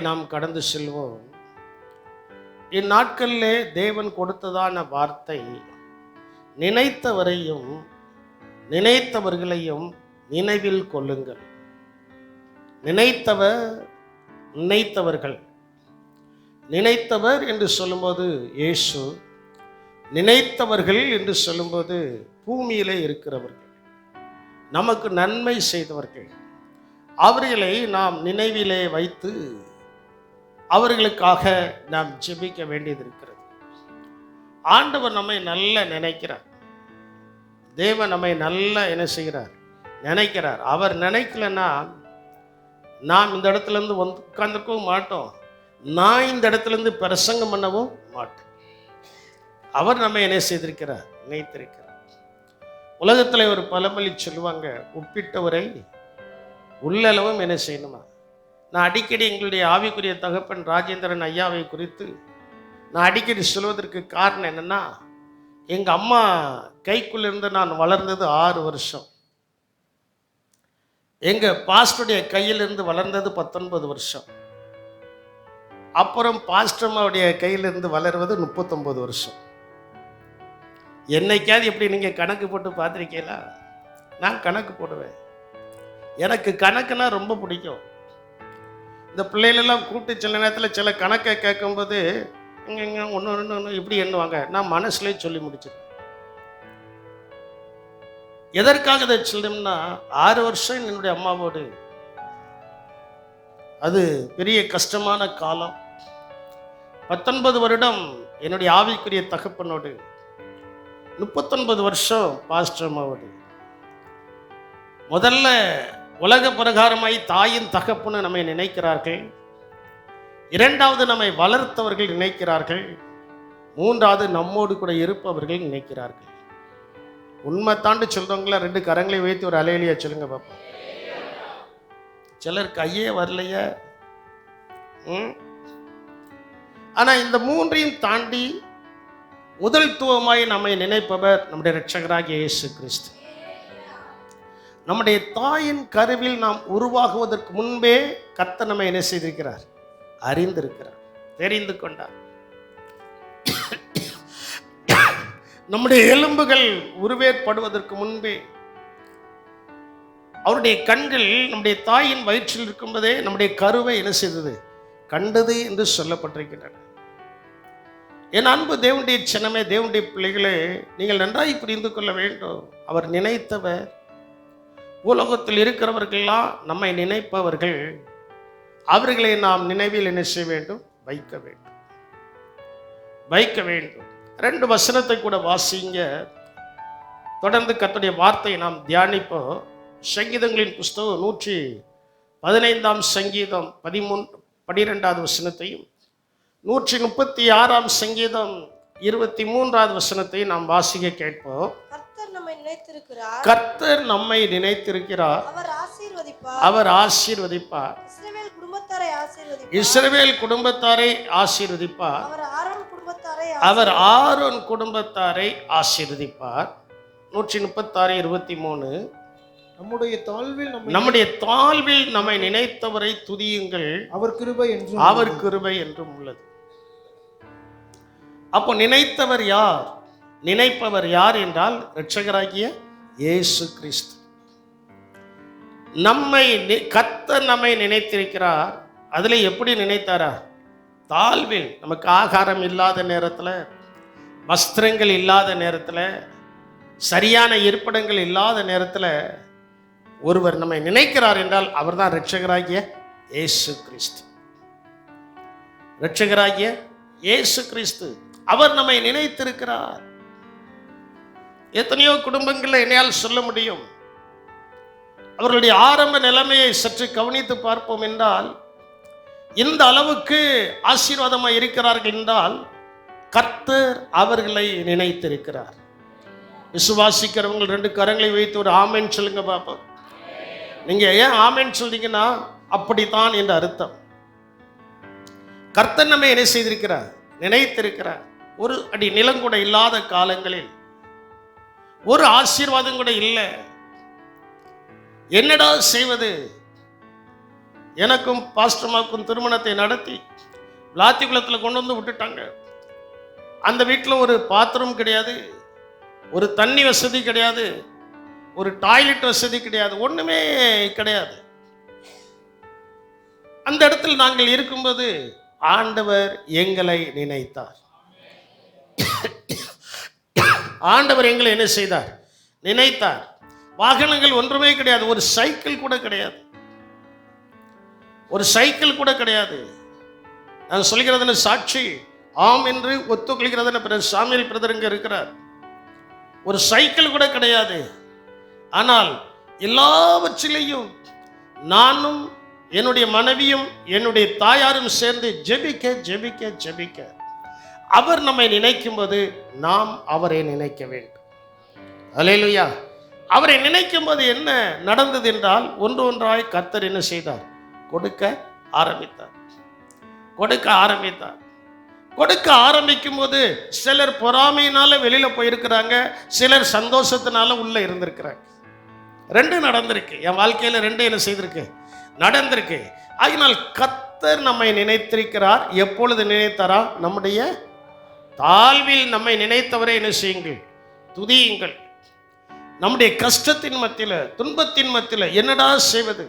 நாம் கடந்து செல்வோம். இந்நாட்களிலே தேவன் கொடுத்ததான வார்த்தை, நினைத்தவரையும் நினைத்தவர்களையும் நினைவில் கொள்ளுங்கள். நினைத்தவர்கள், நினைத்தவர் என்று சொல்லும்போது இயேசு, நினைத்தவர்கள் என்று சொல்லும்போது பூமியிலே இருக்கிறவர்கள், நமக்கு நன்மை செய்தவர்கள். அவர்களை நாம் நினைவிலே வைத்து அவர்களுக்காக நாம் ஜெபிக்க வேண்டியது இருக்கிறது. ஆண்டவர் நம்மை நல்லா நினைக்கிறார். தேவன் நம்மை நல்லா என்ன செய்கிறார்? நினைக்கிறார். அவர் நினைக்கலன்னா நாம் இந்த இடத்துல இருந்து உட்கார்ந்துருக்கவும் மாட்டோம். நான் இந்த இடத்துல இருந்து பிரசங்கம் பண்ணவும் மாட்டேன். அவர் நம்மை என்ன செய்திருக்கிறார்? நினைத்திருக்கிறார். உலகத்தில் ஒரு பழமொழி சொல்லுவாங்க, உப்பிட்டவரை உள்ளளவும் என்ன செய்யணுமா. நான் அடிக்கடி எங்களுடைய ஆவிக்குரிய தகப்பன் ராஜேந்திரன் ஐயாவை குறித்து நான் அடிக்கடி சொல்வதற்கு காரணம் என்னென்னா, எங்கள் அம்மா கைக்குள்ளிருந்து நான் வளர்ந்தது 6 வருஷம். எங்கள் பாஸ்டருடைய கையிலிருந்து வளர்ந்தது 19 வருஷம். அப்புறம் பாஸ்டர்மாவுடைய கையிலிருந்து வளர்வது 39 வருஷம். என்னைக்காவது எப்படி நீங்கள் கணக்கு போட்டு பார்த்துருக்கீங்களா? நான் கணக்கு போடுவேன். எனக்கு கணக்குன்னா ரொம்ப பிடிக்கும். இந்த பிள்ளைகளெல்லாம் கூப்பிட்டு சில நேரத்தில் சில கணக்கை கேட்கும்போது இங்கே ஒன்று இப்படி எண்ணுவாங்க. நான் மனசுலேயே சொல்லி முடிச்சிருக்கேன். எதற்காக இதை சொல்லணும்னா, 6 வருஷம் என்னுடைய அம்மாவோடு, அது பெரிய கஷ்டமான காலம். 19 வருடம் என்னுடைய ஆவிக்குரிய தகப்பனோடு, 39 வருஷம் பாஸ்டர் அம்மாவோடு. முதல்ல உலக பிரகாரமாய் தாயின் தகப்பன்னு நம்மை நினைக்கிறார்கள். 2வது நம்மை வளர்த்தவர்கள் நினைக்கிறார்கள். 3வது நம்மோடு கூட இருப்பவர்கள் நினைக்கிறார்கள். உண்மை தாண்டி சொல்றவங்கள 2 கரங்களை வைத்து ஒரு அலையிலியா சொல்லுங்க பாப்பா. சிலர் கையே வரலையே. ஆனா இந்த 3ஐயும் தாண்டி முதல்துவமாய் நம்மை நினைப்பவர் நம்முடைய இரட்சகராகிய இயேசு கிறிஸ்து. நம்முடைய தாயின் கருவில் நாம் உருவாகுவதற்கு முன்பே கர்த்தர் நம்மை என்ன செய்திருக்கிறார்? அறிந்திருக்கிறார், தெரிந்து கொண்டார். நம்முடைய எலும்புகள் உருவேற்படுவதற்கு முன்பே அவருடைய கண்கள் நம்முடைய தாயின் வயிற்றில் இருக்கும்போதே நம்முடைய கருவை என்ன செய்தது? கண்டது என்று சொல்லப்பட்டிருக்கின்றன. என் அன்பு தேவனுடைய சின்னமே, தேவனுடைய பிள்ளைகளே, நீங்கள் நன்றாய் புரிந்து கொள்ள வேண்டும். அவர் நினைத்தவர். உலகத்தில் இருக்கிறவர்களெல்லாம் நம்மை நினைப்பவர்கள். அவர்களை நாம் நினைவில் என்ன செய்ய வேண்டும்? வைக்க வேண்டும், வைக்க வேண்டும். 2 வசனத்தை கூட வாசிங்க. தொடர்ந்து கர்த்தருடைய வார்த்தையை நாம் தியானிப்போம். சங்கீதங்களின் புஸ்தகம் 115 சங்கீதம் 12வது வசனத்தையும், 136 சங்கீதம் 23வது வசனத்தையும் நாம் வாசிக்க கேட்போம். கர்த்தர் நம்மை நினைத்திருக்கிறார். அவர் ஆசீர்வதிப்பார். இஸ்ரவேல் குடும்பத்தாரை ஆசீர்வதிப்பார். அவர் ஆரோன் குடும்பத்தாரை ஆசீர்வதிப்பார். 136:23. நம்முடைய தாழ்வில் நம்மை நினைத்தவரை துதியுங்கள், அவர் கிருபை என்றும் உள்ளது. அப்போ நினைத்தவர் யார்? நினைப்பவர் யார் என்றால் இரட்சகராகிய இயேசு கிறிஸ்து. கர்த்தர் நம்மை நினைத்திருக்கிறார். அதில் எப்படி நினைத்தாரா? தாழ்வில், நமக்கு ஆகாரம் இல்லாத நேரத்தில், வஸ்திரங்கள் இல்லாத நேரத்தில், சரியான இருப்பிடங்கள் இல்லாத நேரத்தில் ஒருவர் நம்மை நினைக்கிறார் என்றால் அவர் தான் இரட்சகராகிய இயேசு கிறிஸ்து. இரட்சகராகிய இயேசு கிறிஸ்து அவர் நம்மை நினைத்திருக்கிறார். எத்தனையோ குடும்பங்களில் என்னையால் சொல்ல முடியும். அவர்களுடைய ஆரம்ப நிலைமையை சற்று கவனித்து பார்ப்போம் என்றால், இந்த அளவுக்கு ஆசீர்வாதமாக இருக்கிறார்கள் என்றால் கர்த்தர் அவர்களை நினைத்திருக்கிறார். விசுவாசிக்கிறவங்க 2 கரங்களை வைத்து ஒரு ஆமென் சொல்லுங்க பாப்போம். நீங்க ஏன் ஆமென் சொல்றீங்கன்னா அப்படித்தான் என்ற அர்த்தம். கர்த்தர் நம்மை என்ன செய்திருக்கிறார்? நினைத்திருக்கிறார். ஒரு அடி நிலம் கூட இல்லாத காலங்களில், ஒரு ஆசீர்வாதம் கூட இல்லை. என்னடா செய்வது? எனக்கும் பாஸ்டர்மாவுக்கும் திருமணத்தை நடத்தி விளாத்திக்குளத்தில் கொண்டு வந்து விட்டுட்டாங்க. அந்த வீட்டில் ஒரு பாத்திரம் கிடையாது, ஒரு தண்ணி வசதி கிடையாது, ஒரு டாய்லெட் வசதி கிடையாது, ஒன்றுமே கிடையாது. அந்த இடத்துல நாங்கள் இருக்கும்போது ஆண்டவர் எங்களை நினைத்தார். ஆண்டவர் எங்களை என்ன செய்தார்? நினைத்தார். வாகனங்கள் ஒன்றுமே கிடையாது, ஒரு சைக்கிள் கூட கிடையாது, ஒரு சைக்கிள் கூட கிடையாது. நான் சொல்கிறதுன்னு சாட்சி ஆம் என்று ஒத்துக்கொள்கிறதுன்னு சாமியல் பிரதர் இங்க இருக்கிறார். ஒரு சைக்கிள் கூட கிடையாது. ஆனால் எல்லாவற்றிலையும் நானும் என்னுடைய மனைவியும் என்னுடைய தாயாரும் சேர்ந்து ஜெபிக்க ஜெபிக்க ஜெபிக்க அவர் நம்மை நினைக்கும் போது நாம் அவரை நினைக்க வேண்டும். அல்லேலூயா. அவரை நினைக்கும் போது என்ன நடந்தது என்றால், ஒன்று ஒன்றாய் கர்த்தர் என்ன செய்தார்? கொடுக்க ஆரம்பித்தார். கொடுக்க ஆரம்பித்தார். கொடுக்க ஆரம்பிக்கும் போது சிலர் பொறாமையினால வெளியில போயிருக்கிறாங்க, சிலர் சந்தோஷத்தினால உள்ள இருந்திருக்கிறாங்க. ரெண்டு நடந்திருக்கு. என் வாழ்க்கையில ரெண்டு என்ன செய்திருக்கு? நடந்திருக்கு. ஆகினால் கர்த்தர் நம்மை நினைத்திருக்கிறார். எப்பொழுது நினைத்தாரா? நம்முடைய தாழ்வில் நம்மை நினைத்தவரை என்ன செய்யுங்கள்? துதியுங்கள். நம்முடைய கஷ்டத்தின் மத்தியில, துன்பத்தின் மத்தியில என்னடா செய்வது?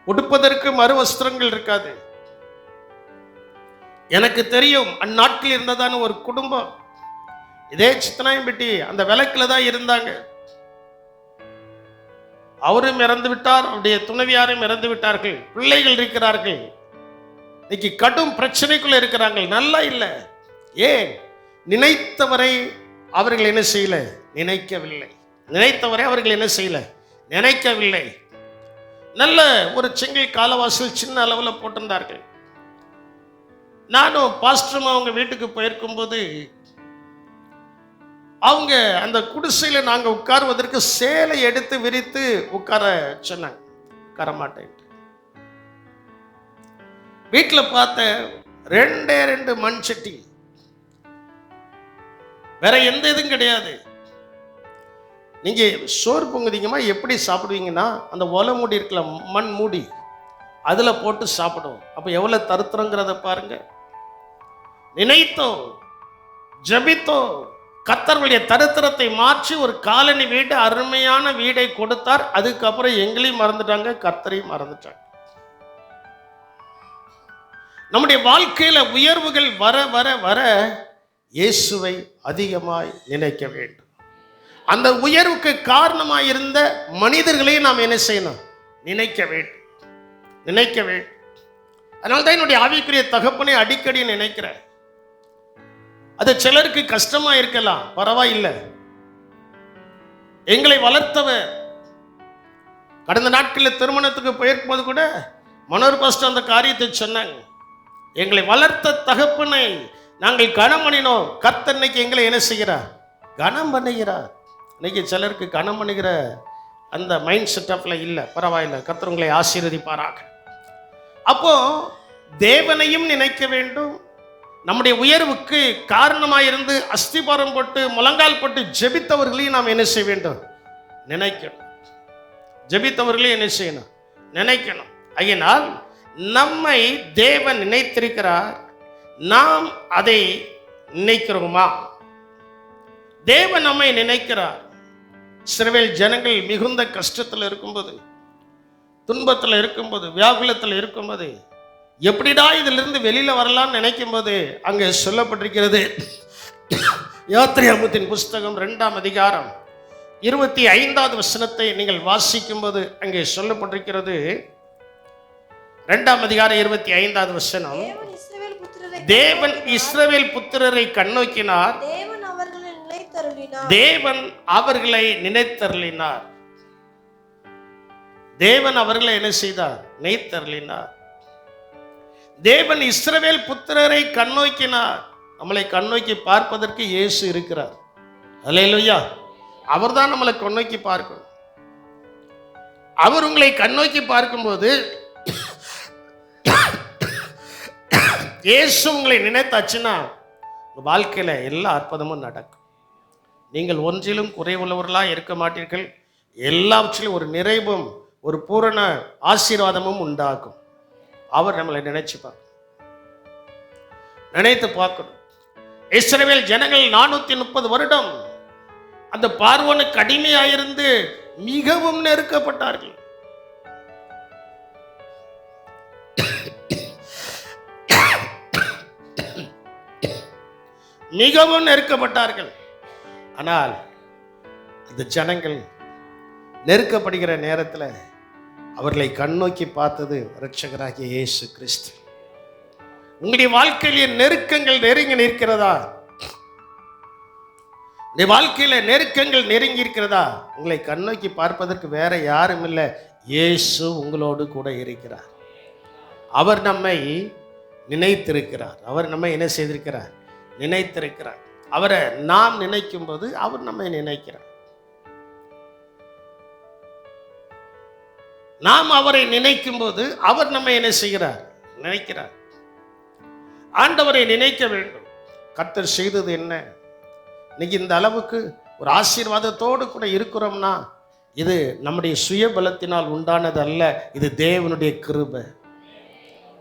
உடுப்பதற்கு மறு வஸ்திரங்கள் இருக்காது. எனக்கு தெரியும், அந்நாட்டில் இருந்ததான ஒரு குடும்பம் இதே சித்தனாயம்பட்டி அந்த விளக்குல தான் இருந்தாங்க. அவரும் இறந்து விட்டார், அவருடைய துணைவியாரும் இறந்து விட்டார்கள், பிள்ளைகள் இருக்கிறார்கள். இன்னைக்கு கடும் பிரச்சனைக்குள்ள இருக்கிறாங்க. நல்லா இல்லை. ஏன்? நினைத்தவரை அவர்கள் என்ன செய்யல? நினைக்கவில்லை. நினைத்தவரை அவர்கள் என்ன செய்யல? நினைக்கவில்லை. நல்ல ஒரு செங்கல் காலவாசல் சின்ன அளவில் போட்டிருந்தார்கள். நானும் பாஸ்டரும் அவங்க வீட்டுக்கு போயிருக்கும் போது அவங்க அந்த குடிசையில நாங்கள் உட்காருவதற்கு சேலை எடுத்து விரித்து உட்கார சொன்னாங்க. உட்கார மாட்டேன். வீட்டில் பார்த்த ரெண்டே ரெண்டு மண் சட்டி, வேற எந்த இதுவும் கிடையாது. நீங்க சோறு பொங்குதீங்கம்மா, எப்படி சாப்பிடுவீங்கன்னா அந்த ஒலை மூடி இருக்கல, மண் மூடி, அதுல போட்டு சாப்பிடுவோம். அப்ப எவ்வளவு தருத்திரங்கிறத பாருங்க. நினைத்தோம், ஜபித்தோம். கர்த்தருடைய தரித்திரத்தை மாற்றி ஒரு காலனி வீடு, அருமையான வீடை கொடுத்தார். அதுக்கப்புறம் எங்களையும் மறந்துட்டாங்க, கர்த்தரையும் மறந்துட்டாங்க. நம்முடைய வாழ்க்கையில உயர்வுகள் வர வர வர இயேசுவை அதிகமாய் நினைக்க வேண்டும். அந்த உயர்வுக்கு காரணமாய் இருந்த மனிதர்களையும் நாம் என்ன செய்யணும்? நினைக்க வேண்டும், நினைக்க வேண்டும். அதனால்தான் என்னுடைய ஆவிக்குரிய தகப்பனை அடிக்கடி நினைக்கிறேன். அது சிலருக்கு கஷ்டமா இருக்கலாம், பரவாயில்லை. எங்களை வளர்த்தவர். கடந்த நாட்களில் திருமணத்துக்கு போயிருக்கும்போது கூட மனோர் பாஸ்டர் அந்த காரியத்தை சொன்னாங்க. எங்களை வளர்த்த தகப்பனை நாங்கள் கனம் பண்ணினோம், கர்த்தர் இன்னைக்கு எங்களை என்ன செய்கிறார்? கனம் பண்ணுகிறார். இன்னைக்கு சிலருக்கு கனம் பண்ணுகிற அந்த மைண்ட் செட்டப்ல இல்லை. பரவாயில்லை, கர்த்தர் உங்களை ஆசீர்வதிப்பாராக. அப்போ தேவனையும் நினைக்க வேண்டும். நம்முடைய உயர்வுக்கு காரணமாயிருந்து அஸ்திபாரம் போட்டு முழங்கால் போட்டு ஜெபித்தவர்களையும் நாம் என்ன செய்ய வேண்டும்? நினைக்கணும். ஜெபித்தவர்களையும் என்ன செய்யணும்? நினைக்கணும். அதனால் நம்மை தேவன் நினைத்திருக்கிறார். நாம் அதை நினைக்கிறோமா? தேவன் நம்மை நினைக்கிறார். இஸ்ரவேல் ஜனங்கள் மிகுந்த கஷ்டத்தில் இருக்கும்போது, துன்பத்தில் இருக்கும்போது, வியாகுலத்தில் இருக்கும்போது, எப்படிடா இதிலிருந்து வெளியில வரலாம்னு நினைக்கும் போது அங்கே சொல்லப்பட்டிருக்கிறது. யாத்திராகமத்தின் புஸ்தகம் 2ஆம் அதிகாரம் 25வது வசனத்தை நீங்கள் வாசிக்கும் போது அங்கே சொல்லப்பட்டிருக்கிறது. 2ஆம் அதிகாரம் 25வது வசனம். தேவன் இஸ்ரவேல் புத்திரரை கண்ணோக்கினார், தேவன் அவர்களை நினைத்தருளினார். தேவன் அவர்களை என்ன செய்தார்? நினைத்தருளினார். தேவன் இஸ்ரவேல் புத்திரரை கண்ணோக்கினார். நம்மளை கண்ணோக்கி பார்ப்பதற்கு இயேசு இருக்கிறார். அல்லேலூயா. அவர்தான் நம்மளை கண்ணோக்கி பார்க்கணும். அவர் உங்களை கண்ணோக்கி பார்க்கும்போது இயேசு உங்களை நினைத்தாச்சுன்னா வாழ்க்கையில எல்லா அற்புதமும் நடக்கும். நீங்கள் ஒன்றிலும் குறைவுள்ளவர்களாக இருக்க மாட்டீர்கள். எல்லாவற்றிலும் ஒரு நிறைவும் ஒரு பூரண ஆசீர்வாதமும் உண்டாகும். அவர் நம்மளை நினைத்து பார்க்கணும். இஸ்ரவேல் ஜனங்கள் 430 வருடம் அந்த பார்வோனுக்கு அடிமையாயிருந்து மிகவும் நெருக்கப்பட்டார்கள். மிகவும் நெருக்கப்பட்டார்கள். ஆனால் அந்த ஜனங்கள் நெருக்கப்படுகிற நேரத்தில் அவர்களை கண்ணோக்கி பார்த்தது இரட்சகராகிய இயேசு கிறிஸ்து. உங்களுடைய வாழ்க்கையிலே நெருக்கங்கள் நெருங்கி நிற்கிறதா? உங்களுடைய வாழ்க்கையில நெருக்கங்கள் நெருங்கி இருக்கிறதா? உங்களை கண்ணோக்கி பார்ப்பதற்கு வேற யாரும் இல்லை, இயேசு உங்களோடு கூட இருக்கிறார். அவர் நம்மை நினைத்திருக்கிறார். அவர் நம்மை என்ன செய்திருக்கிறார்? நினைத்திருக்கிறார். அவரை நாம் நினைக்கும் போது அவர் நம்மை நினைக்கிறார். நாம் அவரை நினைக்கும் போது அவர் நம்மை என்ன செய்கிறார்? நினைக்கிறார். ஆண்டவரை நினைக்க வேண்டும். கர்த்தர் செய்தது என்ன? இன்னைக்கு இந்த அளவுக்கு ஒரு ஆசீர்வாதத்தோடு கூட இருக்கிறோம்னா இது நம்முடைய சுய பலத்தினால் உண்டானது அல்ல, இது தேவனுடைய கிருபை.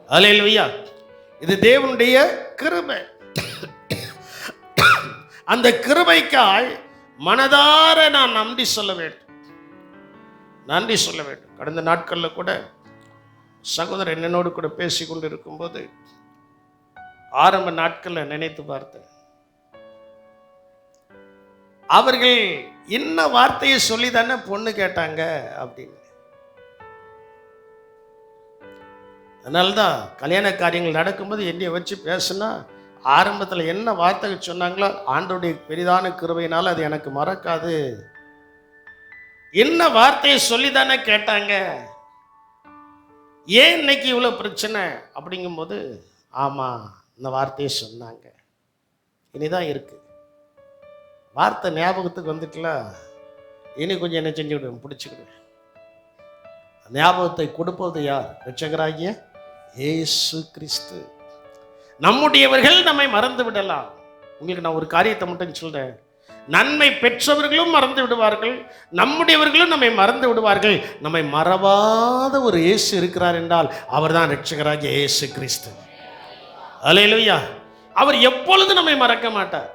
அல்லேலூயா. இது தேவனுடைய கிருபை. அந்த கிருபைக்காய் மனதார நான் நன்றி சொல்ல வேண்டும். கடந்த நாட்களில் கூட சகோதரன் என்னோடு கூட பேசி கொண்டு இருக்கும்போது ஆரம்ப நாட்களில் நினைத்து பார்த்தேன். அவர்கள் என்ன வார்த்தையை சொல்லி தானே பொண்ணு கேட்டாங்க அப்படின்னு. அதனால்தான் கல்யாண காரியங்கள் நடக்கும்போது என்னைய வச்சு பேசுனா ஆரம்பத்தில் என்ன வார்த்தை சொன்னாங்களோ ஆண்டவருடைய பெரிதான கிருபையினால அது எனக்கு மறக்காது. என்ன வார்த்தையை சொல்லி தானே கேட்டாங்க, ஏன் இன்னைக்கு இவ்வளோ பிரச்சனை அப்படிங்கும்போது ஆமாம் இந்த வார்த்தையை சொன்னாங்க. இனிதான் இருக்கு வார்த்தை ஞாபகத்துக்கு வந்துட்டுல, இனி கொஞ்சம் என்ன செஞ்சுக்கிடுவேன், பிடிச்சிக்கிடுவேன். ஞாபகத்தை கொடுப்பது யார்? இரட்சகராகிய இயேசு கிறிஸ்து. நம்முடையவர்கள் நம்மை மறந்து விடலாம். உங்களுக்கு நான் ஒரு காரியத்தை மட்டும் சொல்றேன், நன்மை பெற்றவர்களும் மறந்து விடுவார்கள், நம்முடையவர்களும் நம்மை மறந்து விடுவார்கள். நம்மை மறவாத ஒரு இயேசு இருக்கிறார் என்றால் அவர் தான் இரட்சகராகிய இயேசு கிறிஸ்து. அல்லேலூயா. அவர் எப்பொழுது நம்மை மறக்க மாட்டார்.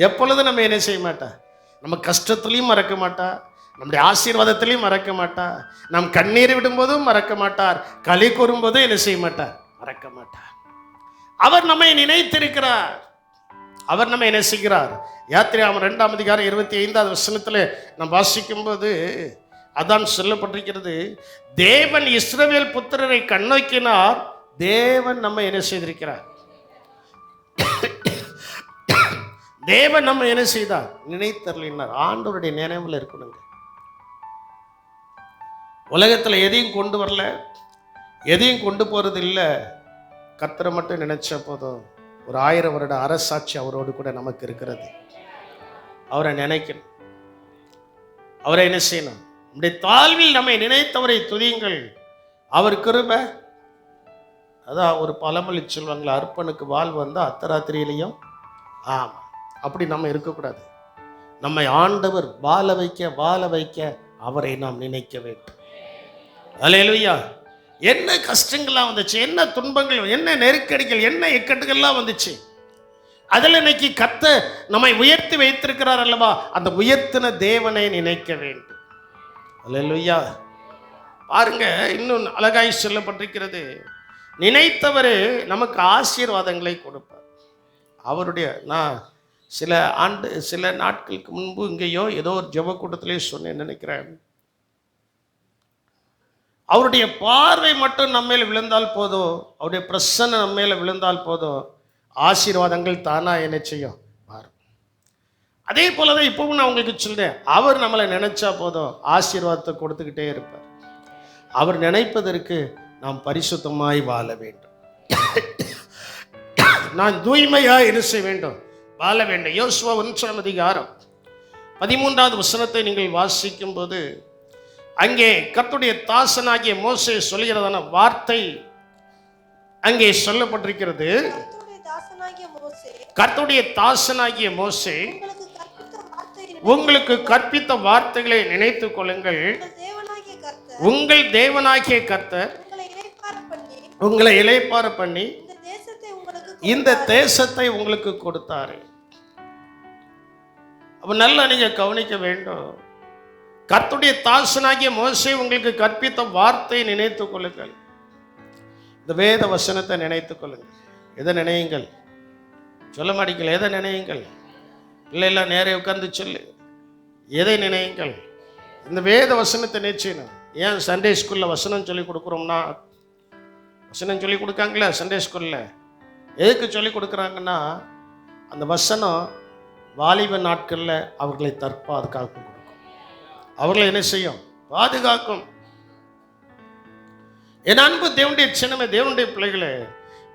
எப்பொழுது நம்ம என்ன செய்ய மாட்டார்? நம்ம கஷ்டத்துலையும் மறக்க மாட்டார், நம்முடைய ஆசீர்வாதத்திலையும் மறக்க மாட்டார், நம் கண்ணீர் விடும்போதும் மறக்க மாட்டார், களி கூறும்போதும் என்ன செய்ய மாட்டார்? மறக்க மாட்டார். அவர் நம்மை நினைத்திருக்கிறார். அவர் நம்ம என்ன செய்கிறார்? யாத்திராகமம் 2ஆம் அதிகாரம் 25வது வசனத்தில் நாம் வாசிக்கும் போது அதான் சொல்லப்பட்டிருக்கிறது, தேவன் இஸ்ரவேல் புத்திரரை கண்ணோக்கினார், தேவன் நம்ம என்ன செய்திருக்கிறார்? தேவன் நம்ம என்ன செய்தார்? நினைத்தருளினார். ஆண்டவருடைய நினைவில் இருக்கணுங்க. உலகத்தில் எதையும் கொண்டு வரல, எதையும் கொண்டு போறது இல்லை, கர்த்தரை மட்டும் நினைச்ச போதும். ஒரு 1000 வருட அரசாட்சி அவரோடு கூட நமக்கு இருக்கிறது. அவரை நினைக்கணும், அவரை என்ன செய்யணும்? நம்முடைய தாழ்வில் நம்மை நினைத்தவரை துதியுங்கள், அவர் கிருபை. அதான் ஒரு பழமொழி சொல்வாங்களா, அர்ப்பனுக்கு வாள் வந்தால் அர்த்தராத்திரியிலையும். ஆமாம், அப்படி நம்ம இருக்கக்கூடாது. நம்மை ஆண்டவர் வாழ வைக்க அவரை நாம் நினைக்க வேண்டும். அல்லேலூயா. என்ன கஷ்டங்கள்லாம் வந்துச்சு, என்ன துன்பங்கள், என்ன நெருக்கடிகள், என்ன இக்கட்டுகள்லாம் வந்துச்சு, அதில் இன்னைக்கு கர்த்தர் நம்மை உயர்த்தி வைத்திருக்கிறார் அல்லவா, அந்த உயர்த்தின தேவனை நினைக்க வேண்டும். அல்லேலூயா. பாருங்க, இன்னும் அழகாய் சொல்லப்பட்டிருக்கிறது, நினைத்தவரே நமக்கு ஆசீர்வாதங்களை கொடுப்பார். அவருடைய நான் சில நாட்களுக்கு முன்பு இங்கேயோ ஏதோ ஒரு ஜெப கூட்டத்திலே சொன்னேன் நினைக்கிறேன், அவருடைய பார்வை மட்டும் நம்ம மேல விழுந்தால் போதும், அவருடைய பிரசன்னம் நம்ம மேல விழுந்தால் போதும், ஆசீர்வாதங்கள் தானா என்ன செய்யும்? மாறும். அதே போலதான் இப்பவும் நான் உங்களுக்கு சொல்றேன், அவர் நம்மளை நினைச்சா போதும் ஆசீர்வாதத்தை கொடுத்துக்கிட்டே இருப்பார். அவர் நினைப்பதற்கு நாம் பரிசுத்தமாய் வாழ வேண்டும். நான் தூய்மையாய் இருக்க வேண்டும், வாழ வேண்டும். யோசுவா 1ஆம் அதிகாரம் 13வது வசனத்தை நீங்கள் வாசிக்கும் போது அங்கே கர்த்தருடைய தாசனாகிய மோசே சொல்கிறதான வார்த்தை அங்கே சொல்லப்பட்டிருக்கிறது. கர்த்தருடைய தாசனாகிய மோசே உங்களுக்கு கற்பித்த வார்த்தைகளை நினைத்துக் கொள்ளுங்கள், உங்கள் தேவனாகிய கர்த்தர் உங்களை இளைப்பாற பண்ணி இந்த தேசத்தை உங்களுக்கு கொடுத்தாரு. அப்ப நல்லா நீங்க கவனிக்க வேண்டும். கர்த்தருடைய தாசனாகிய மோசே உங்களுக்கு கற்பித்த வார்த்தையை நினைத்துக் கொள்ளுங்கள். இந்த வேத வசனத்தை நினைத்துக் கொள்ளுங்கள். எதை நினையுங்கள்? சொல்ல மாட்டீங்கள். எதை நினையுங்கள்? இல்லைல்ல, நேரே உட்கார்ந்து சொல்லு. எதை நினையுங்கள்? இந்த வேத வசனத்தை நினைச்சேன். ஏன் சண்டே ஸ்கூல்ல வசனம் சொல்லி கொடுக்குறோம்னா, வசனம் சொல்லி கொடுக்காங்களே சண்டே ஸ்கூல்ல, எதுக்கு சொல்லி கொடுக்குறாங்கன்னா, அந்த வசனம் வாலிப நாட்களில் அவர்களை தற்பாதுகாக்கும், அவர்களை என்ன செய்யும்? பாதுகாக்கும். என் அன்பு தேவனுடைய சின்னமே, தேவனுடைய பிள்ளைகளே,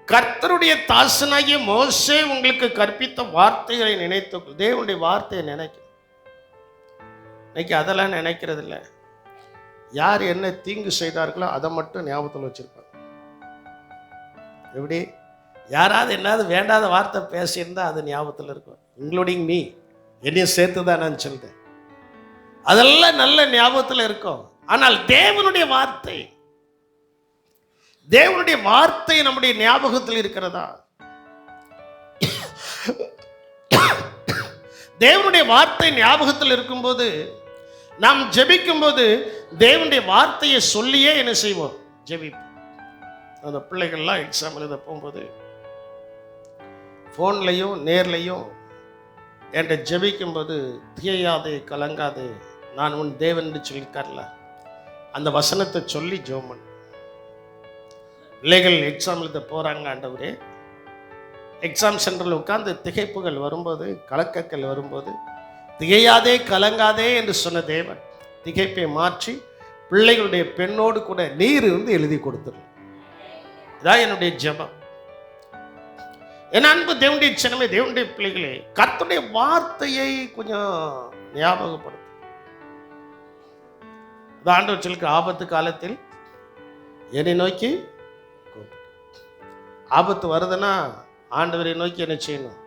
கர்த்தருடைய தாசனாகிய மோசே உங்களுக்கு கற்பித்த வார்த்தைகளை நினைத்து, தேவனுடைய வார்த்தையை நினைக்கும். இன்னைக்கு அதெல்லாம் நினைக்கிறது இல்லை. யார் என்ன தீங்கு செய்தார்களோ அதை மட்டும் ஞாபகத்தில் வச்சிருப்பாங்க. எப்படி? யாராவது என்னாவது வேண்டாத வார்த்தை பேசியிருந்தா அது ஞாபகத்தில் இருக்கும். இன்க்ளூடிங் மீ, என்னையும் சேர்த்து தான் நான் சொல்றேன். அதெல்லாம் நல்ல ஞாபகத்தில் இருக்கும். ஆனால் தேவனுடைய வார்த்தை, தேவனுடைய வார்த்தை நம்முடைய ஞாபகத்தில் இருக்கிறதா? தேவனுடைய வார்த்தை ஞாபகத்தில் இருக்கும்போது, நாம் ஜெபிக்கும் போது தேவனுடைய வார்த்தையை சொல்லியே என்ன செய்வோம்? ஜெபிப்போம். அந்த பிள்ளைகள்லாம் எக்ஸாம் எழுத போகும்போது ஃபோன்லையும் நேர்லையும் என்கிட்ட ஜெபிக்கும் போது, திகையாதே கலங்காதே நான் உன் தேவன் என்று சொல்லியிருக்கார்ல, அந்த வசனத்தை சொல்லி ஜெபம். பிள்ளைகள் எக்ஸாம் எழுத போகிறாங்க, ஆண்டவரே, எக்ஸாம் சென்டரில் உட்கார்ந்து திகைப்புகள் வரும்போது, கலக்கங்கள் வரும்போது, திகையாதே கலங்காதே என்று சொன்ன தேவன் திகைப்பை மாற்றி பிள்ளைகளுடைய பெண்ணோடு கூட நீர் இருந்து எழுதி கொடுத்துரு. இதான் என்னுடைய ஜெபம். என் அன்பு தேவனுடைய சின்னமே, தேவனுடைய பிள்ளைகளே, கர்த்தருடைய வார்த்தையை கொஞ்சம் ஞாபகப்படுத்தும். ஆண்டவர் சொல்லிருக்கிற, ஆபத்து காலத்தில் என்னை நோக்கி, ஆபத்து வருதுன்னா ஆண்டவரை நோக்கி என்ன செய்யணும்?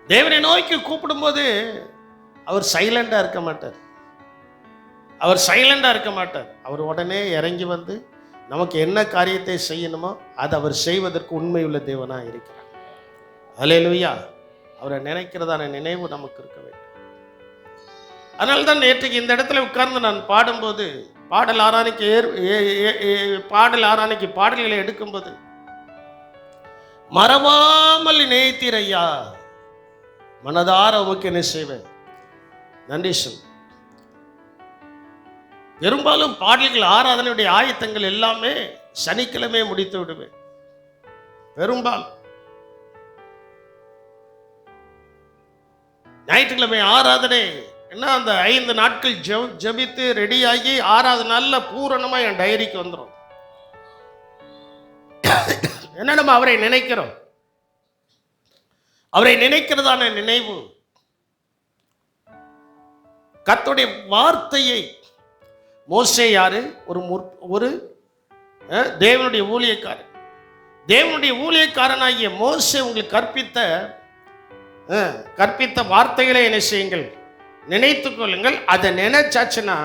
தேவனை நோக்கி கூப்பிடும்போது அவர் சைலண்டா இருக்க மாட்டார். அவர் சைலண்டா இருக்க மாட்டார். அவர் உடனே இறங்கி வந்து நமக்கு என்ன காரியத்தை செய்யணுமோ அதை அவர் செய்வதற்கு உண்மையுள்ள தேவனா இருக்கிறார். அல்லேலூயா. அவரை நினைக்கிறதான நினைவு நமக்கு இருக்க வேண்டும். அதனால்தான் நேற்றுக்கு இந்த இடத்துல உட்கார்ந்து நான் பாடும்போது, பாடல் ஆராதனைக்கு பாடல்களை எடுக்கும்போது, மறவாமல் நினைத்தீர் ஐயா, மனதார உமக்கு என்ன செய்வேன்? நன்றி சொல். பெரும்பாலும் பாடல்கள் ஆராதனையுடைய ஆயத்தங்கள் எல்லாமே சனிக்கிழமை முடித்து விடுவேன். பெரும்பாலும் ஞாயிற்றுக்கிழமை ஆராதனை என்ன, அந்த 5 நாட்கள் ஜபித்து ரெடியாகி 6வது நாள்ல பூரணமா என் டைரிக்கு வந்துடும். என்ன, நம்ம அவரை நினைக்கிறோம். அவரை நினைக்கிறதான நினைவு. கர்த்தருடைய வார்த்தையை, மோசே யாரு? ஒரு தேவனுடைய ஊழியக்காரன். தேவனுடைய ஊழியக்காரனாகிய மோசே உங்களுக்கு கற்பித்த வார்த்தைகளை என்ன செய்யுங்கள்? நினைத்துக் கொள்ளுங்கள். அதை நினைச்சாச்சுன்னா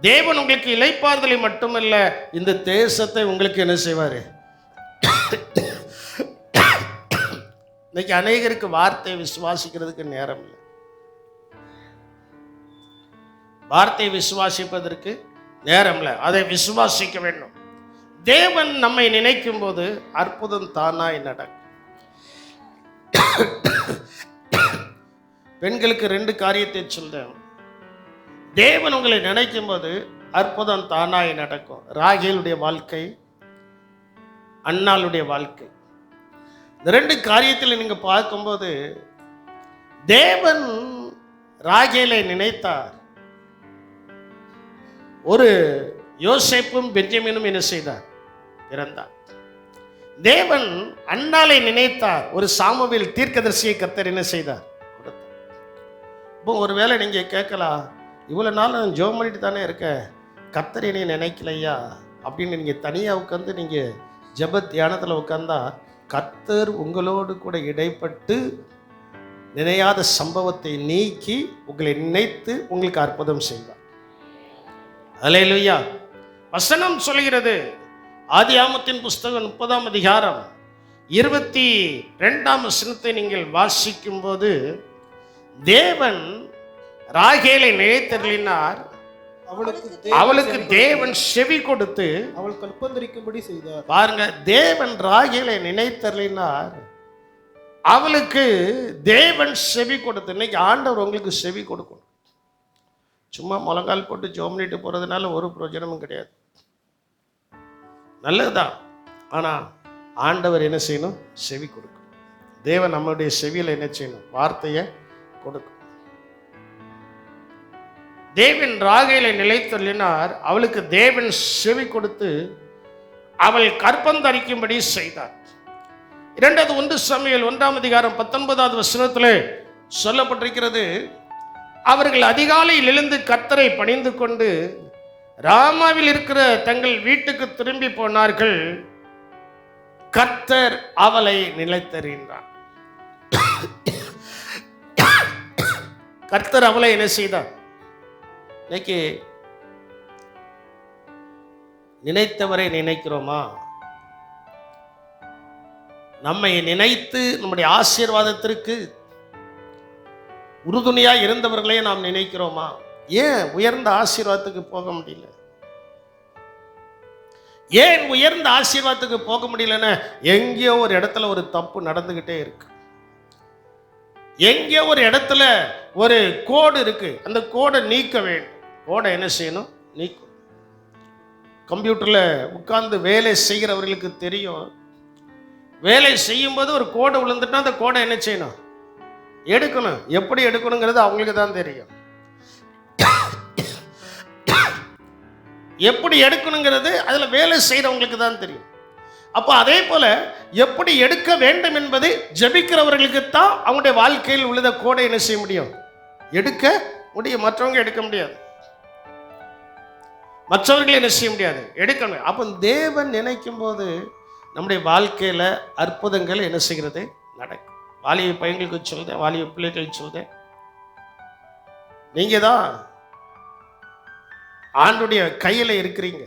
தேவன் உங்களுக்கு இளைப்பாறுதலை மட்டுமல்ல, இந்த தேசத்தை உங்களுக்கு என்ன செய்வாரு? இன்னைக்கு அநேகருக்கு வார்த்தையை விசுவாசிக்கிறதுக்கு நேரம் இல்லை. வார்த்தையை விசுவாசிப்பதற்கு நேரம் இல்லை. அதை விசுவாசிக்க வேண்டும். தேவன் நம்மை நினைக்கும் போது அற்புதம் தானாய் நடக்கும். பெண்களுக்கு 2 காரியத்தை சொல்றேன். தேவன் உங்களை நினைக்கும் போது அற்புதம் தானாய் நடக்கும். ராகேலுடைய வாழ்க்கை, அன்னாளுடைய வாழ்க்கை, இந்த 2 காரியத்தில் நீங்க பார்க்கும்போது தேவன் ராகேலை நினைத்தார். ஒரு யோசேப்பும் பெஞ்சமினும் என்ன செய்தார்? பிறந்தார். தேவன் அன்னாளை நினைத்தார். ஒரு சாமுவேல் தீர்க்கதரிசியை கர்த்தர் என்ன செய்தார்? கொடுத்தார். இப்போ ஒருவேளை நீங்க கேட்கலாம், இவ்வளவு நாள் நான் ஜெபம் பண்ணிட்டு தானே இருக்கேன், கர்த்தர் என்னை நினைக்கலையா அப்படின்னு நீங்க தனியா உட்கார்ந்து நீங்க ஜெப தியானத்துல உட்கார்ந்தா கர்த்தர் உங்களோடு கூட இடைப்பட்டு நினையாத சம்பவத்தை நீக்கி உங்களை நினைத்து உங்களுக்கு அற்புதம் செய்வார். அல்லேலூயா. வசனம் சொல்கிறது, ஆதியாகமத்தின் புஸ்தகம் 30ஆம் அதிகாரம் 22ஆம் வசனத்தை நீங்கள் வாசிக்கும் போது, தேவன் ராகேலை நினைத்தருளினார், அவளுக்கு தேவன் செவி கொடுத்து அவள் கற்பந்தரிக்கும்படி செய்தார். பாருங்க, தேவன் ராகேலை நினைத்தருளினார், அவளுக்கு தேவன் செவி கொடுத்து. இன்னைக்கு ஆண்டவர் உங்களுக்கு செவி கொடுக்கணும். சும்மா முழங்கால் போட்டு ஜெபம் பண்ணிட்டு போறதுனால ஒரு பிரயோஜனமும் கிடையாது. நல்லதுதான், ஆனா ஆண்டவர் என்ன செய்யணும்? செவி கொடுக்கணும். தேவன் நம்மளுடைய செவியில என்ன செய்யணும்? வார்த்தையை கொடுக்கும். தேவன் ராகேலை நிலைத்தள்ளினார், அவளுக்கு தேவன் செவி கொடுத்து அவள் கற்பந்தரிக்கும்படி செய்தார். 1 சாமுவேல் 1ஆம் அதிகாரம் 19வது வசனத்திலே சொல்லப்பட்டிருக்கிறது, அவர்கள் அதிகாலையில் எழுந்து கர்த்தரை பணிந்து கொண்டு ராமாவில் இருக்கிற தங்கள் வீட்டுக்கு திரும்பி போனார்கள். கர்த்தர் அவளை நிலைத்தறிந்தார். கர்த்தர் அவளை என்ன செய்தார்? இன்னைக்கு நினைத்தவரை நினைக்கிறோமா? நம்மை நினைத்து நம்முடைய ஆசீர்வாதத்திற்கு உறுதுணையா இருந்தவர்களே நாம் நினைக்கிறோமா? ஏன் உயர்ந்த ஆசீர்வாதத்துக்கு போக முடியல? ஏன் உயர்ந்த ஆசீர்வாதத்துக்கு போக முடியலன்னு எங்கேயோ ஒரு இடத்துல ஒரு தப்பு நடந்துகிட்டே இருக்கு. எங்கேயோ ஒரு இடத்துல ஒரு கோடு இருக்கு, அந்த கோடை நீக்க வேண்டும். கோடை என்ன செய்யணும்? நீக்கணும். கம்ப்யூட்டர்ல உட்கார்ந்து வேலை செய்கிறவர்களுக்கு தெரியும், வேலை செய்யும்போது ஒரு கோடை விழுந்துட்டா அந்த கோடை என்ன செய்யணும்? எடுக்கணும். எப்படி எடுக்கணுங்கிறது அவங்களுக்கு தான் தெரியும். எப்படி எடுக்கணுங்கிறது அதுல வேலை செய்யறவங்களுக்கு தான் தெரியும். அப்போ அதே போல எப்படி எடுக்க வேண்டும் என்பது ஜெபிக்கிறவர்களுக்கு தான் அவங்களுடைய வாழ்க்கையில் உள்ள கோடை என்ன செய்ய முடியும்? எடுக்க முடியும். மற்றவங்க எடுக்க முடியாது, மற்றவர்கள் என்ன செய்ய முடியாது, எடுக்கணும். அப்போ தேவன் நினைக்கும் போது நம்முடைய வாழ்க்கையில அற்புதங்கள் என்ன செய்கிறது? நடக்கும். வாலிப பையங்களுக்கு சொல்றேன், வாலிப பிள்ளைகளுக்கு சொல்றேன், நீங்க தான் ஆண்டுடைய கையில இருக்கிறீங்க.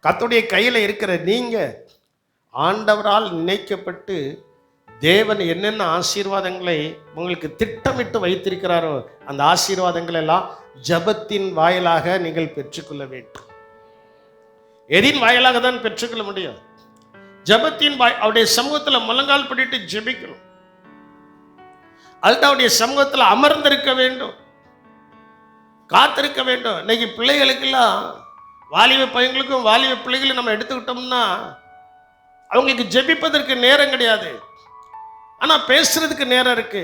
கர்த்தருடைய கையில இருக்கிற நீங்க ஆண்டவரால் நினைக்கப்பட்டு தேவன் என்னென்ன ஆசீர்வாதங்களை உங்களுக்கு திட்டமிட்டு வைத்திருக்கிறாரோ அந்த ஆசீர்வாதங்கள் எல்லாம் ஜெபத்தின் வாயிலாக நீங்கள் பெற்றுக்கொள்ள வேண்டும். எதின் வாயிலாக தான் பெற்றுக்கொள்ள முடியும்? ஜெபத்தின் அவருடைய சமூகத்தில் முழங்கால் படிட்டு ஜெபிக்கணும். அதுதான் அவருடைய சமூகத்தில் அமர்ந்திருக்க வேண்டும், காத்திருக்க வேண்டும். இன்னைக்கு பிள்ளைகளுக்கெல்லாம், வாலிப பையங்களுக்கும் வாலிப பிள்ளைகளும் நம்ம எடுத்துக்கிட்டோம்னா அவங்களுக்கு ஜெபிப்பதற்கு நேரம் கிடையாது, ஆனா பேசுறதுக்கு நேரம் இருக்கு.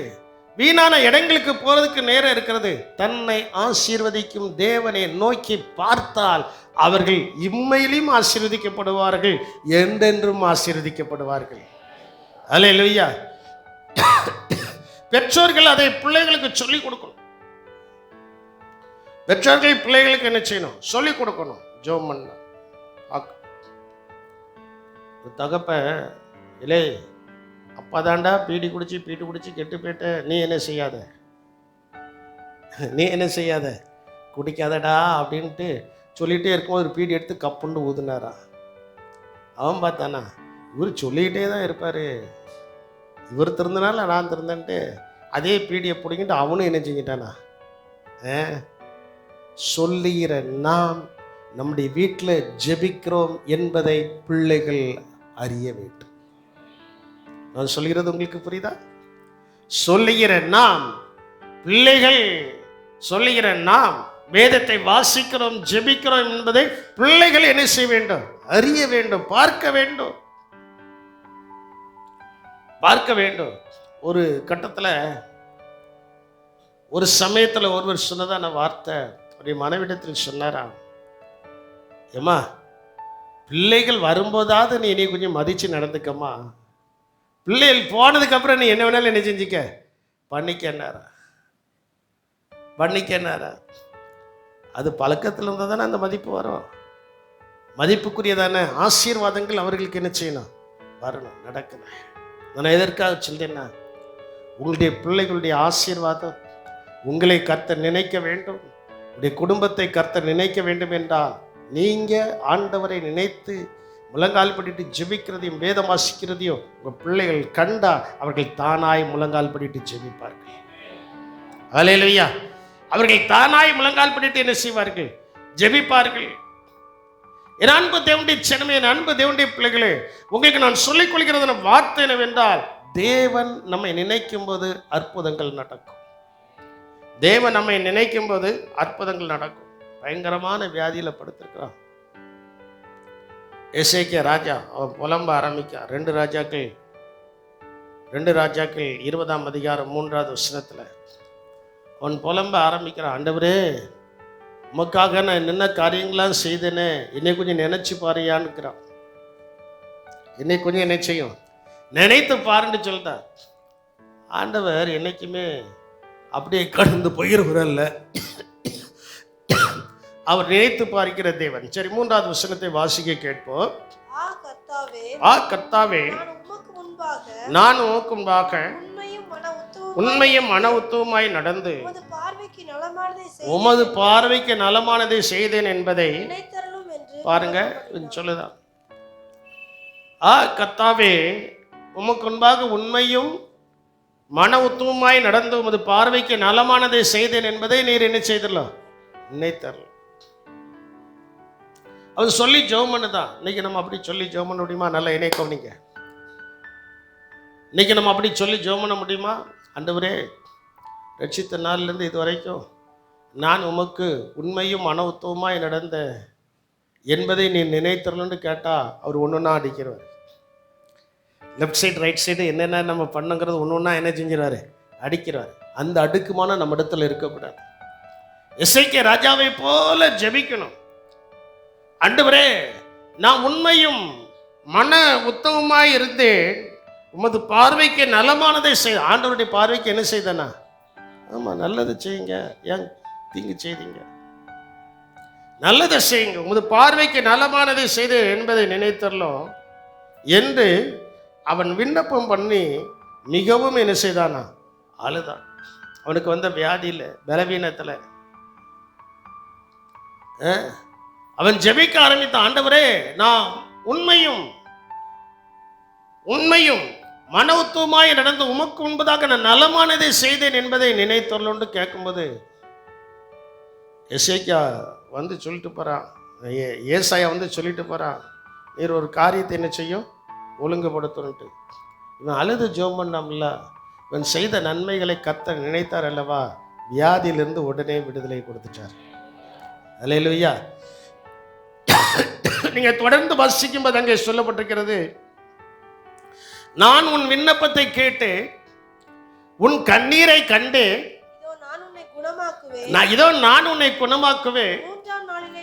வீணான இடங்களுக்கு போறதுக்கு நேரம் இருக்கிறது. தன்னை ஆசீர்வதிக்கும் தேவனை நோக்கி பார்த்தால் அவர்கள் இம்மையிலும் ஆசீர்வதிக்கப்படுவார்கள், என்றென்றும் ஆசீர்வதிக்கப்படுவார்கள். அல்லேலூயா. பெற்றோர்கள் அதை பிள்ளைகளுக்கு சொல்லிக் கொடுக்கணும். பெற்றோர்கள் பிள்ளைகளுக்கு என்ன செய்யணும்? சொல்லிக் கொடுக்கணும். ஜெபம் பண்ண தகப்ப இல்லை, அப்பா தாண்டா பீடி குடிச்சு கெட்டு போயிட்ட, நீ என்ன செய்யாத, நீ என்ன செய்யாத, குடிக்காதடா அப்படின்ட்டு சொல்லிகிட்டே இருக்கும்போது ஒரு பீடி எடுத்து கப்புண்டு ஊதுனாரா. அவன் பார்த்தானா, இவர் சொல்லிக்கிட்டே தான் இருப்பார், இவர் திறந்தனால நான் திறந்தேன்ட்டு அதே பீடியை பிடிங்கிட்டு அவனும் என்ன செஞ்சிட்டானா. சொல்லுகிற நாம் நம்முடைய வீட்டில் ஜெபிக்கிறோம் என்பதை பிள்ளைகள் அறிய வேண்டும். நான் சொல்கிறது உங்களுக்கு புரியுதா? சொல்லுகிற நாம், பிள்ளைகள் சொல்லுகிற நாம் வேதத்தை வாசிக்கிறோம், ஜெபிக்கிறோம் என்பதை பிள்ளைகள் என்ன செய்ய வேண்டும்? அறிய வேண்டும், பார்க்க வேண்டும், பார்க்க வேண்டும். ஒரு கட்டத்தில், ஒரு சமயத்தில் ஒருவர் சொன்னதான வார்த்தை, அப்படி மனைவிடத்தில் சொன்னாரா, ஏம்மா பிள்ளைகள் வரும்போதாவது நீ கொஞ்சம் மதிச்சு நடந்துக்கம்மா, பிள்ளைகள் போனதுக்கு அப்புறம் நீ என்ன வேணாலும் என்ன செஞ்சுக்க பண்ணிக்கன்னாரா. அது பழக்கத்தில் இருந்தால் தானே அந்த மதிப்பு வரும். மதிப்புக்குரியதான ஆசீர்வாதங்கள் அவர்களுக்கு என்ன செய்யணும்? வரணும், நடக்கணும். நான் எதற்காக சொல்றேன்னா, உங்களுடைய பிள்ளைகளுடைய ஆசீர்வாதம் உங்களை கர்த்தர் நினைக்க வேண்டும், உடைய குடும்பத்தை கர்த்தர் நினைக்க வேண்டும் என்றால் நீங்க ஆண்டவரை நினைத்து முழங்கால் படிட்டு ஜெபிக்கிறதையும் வேதம் வாசிக்கிறதையும் உங்கள் பிள்ளைகள் கண்டா அவர்கள் தானாய் முழங்கால் படிட்டு ஜெபிப்பார்கள். அல்லேலூயா. அவர்கள் தானாய் முழங்கால் படிட்டு என்ன செய்வார்கள்? ஜெபிப்பார்கள். என் அன்பு தேவனுடைய ஜனமே, என் அன்பு தேவனுடைய பிள்ளைகளே, உங்களுக்கு நான் சொல்லிக் கொள்கிறத வார்த்தை என்னவென்றால், தேவன் நம்மை நினைக்கும் போது அற்புதங்கள் நடக்கும். தேவன் நம்மை நினைக்கும் போது அற்புதங்கள் நடக்கும். பயங்கரமான வியாதியில் படுத்திருக்கிறான் எசேக்கியா ராஜா. அவன் புலம்ப ஆரம்பிக்க 2 ராஜாக்கள் 20ஆம் அதிகாரம் 3வது வசனத்தில் அவன் புலம்ப ஆரம்பிக்கிறான். ஆண்டவரே, உமக்காக நான் என்னென்ன காரியங்களாம் செய்தேனே, என்னை கொஞ்சம் நினைச்சு பாருயான்னுக்கிறான். என்னை கொஞ்சம் என்ன செய்யும், நினைத்து பாருன்னு சொல்லிட்டார். ஆண்டவர் என்னைக்குமே அப்படியே கடந்து போயிருக்கிறல்ல, அவர் நினைத்து பார்க்கிற தேவன். சரி, 3வது வசனத்தை வாசிக்க கேட்போம். கர்த்தாவே, நான் உமக்கு முன்பாக உண்மையும் மன உத்தவமாய் நடந்து உமது பார்வைக்கு நலமானதை செய்தேன் என்பதை பாருங்க சொல்லுதான். கர்த்தாவே, உமக்கு முன்பாக உண்மையும் மன உத்தவமாய் நடந்து உமது பார்வைக்கு நலமானதை செய்தேன் என்பதை நீர் என்ன செய்தரலாம்? நினைத்தரலாம். அது சொல்லி ஜெபம் பண்ணுதான். இன்னைக்கு நம்ம அப்படி சொல்லி ஜெபம் பண்ண முடியுமா? நல்லா இணைக்கும். நீங்க இன்னைக்கு நம்ம அப்படி சொல்லி ஜெபம் பண்ண முடியுமா? ஆண்டவரே, ரட்சித்த நாளிலிருந்து இது வரைக்கும் நான் உமக்கு உண்மையும் மன உத்தவமாய் நடந்த என்பதை நீ நினைத்தரலன்னு கேட்டால் அவர் ஒன்றுன்னா அடிக்கிறவர். லெஃப்ட் சைடு ரைட் சைடு என்னென்ன நம்ம பண்ணுங்கிறது ஒன்று ஒன்றா என்ன செஞ்சிருவார்? அடிக்கிறார். அந்த அடுக்குமான நம்ம இடத்துல இருக்கக்கூடாது. எசேக்கியா ராஜாவை போல ஜெபிக்கணும். ஆண்டவரே, நான் உண்மையும் மன உத்தவமாய் இருந்தேன், உமது பார்வைக்கு நலமானதை செய். ஆண்டவருடைய பார்வைக்கு என்ன செய்தனா? ஆமாம், நல்லதை செய்யுங்க, ஏன் தீங்கு செய்தீங்க? நல்லதை செய்யுங்க, உமது பார்வைக்கு நலமானதை செய்து என்பதை நினைத்தரலாம் என்று அவன் விண்ணப்பம் பண்ணி மிகவும் என்ன செய்தானா? அழுதான். அவனுக்கு வந்த வியாதியில், பலவீனத்தில் அவன் ஜெபிக்க ஆரம்பித்த. ஆண்டவரே, நான் உண்மையும் மன உத்தவமாய் நடந்து உமக்கு முன்பதாக நான் நலமானதை செய்தேன் என்பதை நினைத்தரலோன்னு கேட்கும்போது எசேக்கியா வந்து சொல்லிட்டு போகிறான், ஏசாயா வந்து சொல்லிட்டு போகிறான், நீர் ஒரு காரியத்தை என்ன செய்யும்? ஒழுங்குபடுத்தணுன்ட்டு. இவன் அழுது ஜெபம் பண்ணாமல, இவன் செய்த நன்மைகளை கர்த்தர் நினைத்தார் அல்லவா, வியாதியிலிருந்து உடனே விடுதலை கொடுத்துட்டார். அல்லேலூயா. நீங்க தொடர்ந்து வாசிக்கும் போது அங்கே சொல்லப்பட்டிருக்கிறது, நான் உன் விண்ணப்பத்தை கேட்டு உன் கண்ணீரை கண்டு நான் உன்னை குணமாக்குவேன். 3ஆம் நாளிலே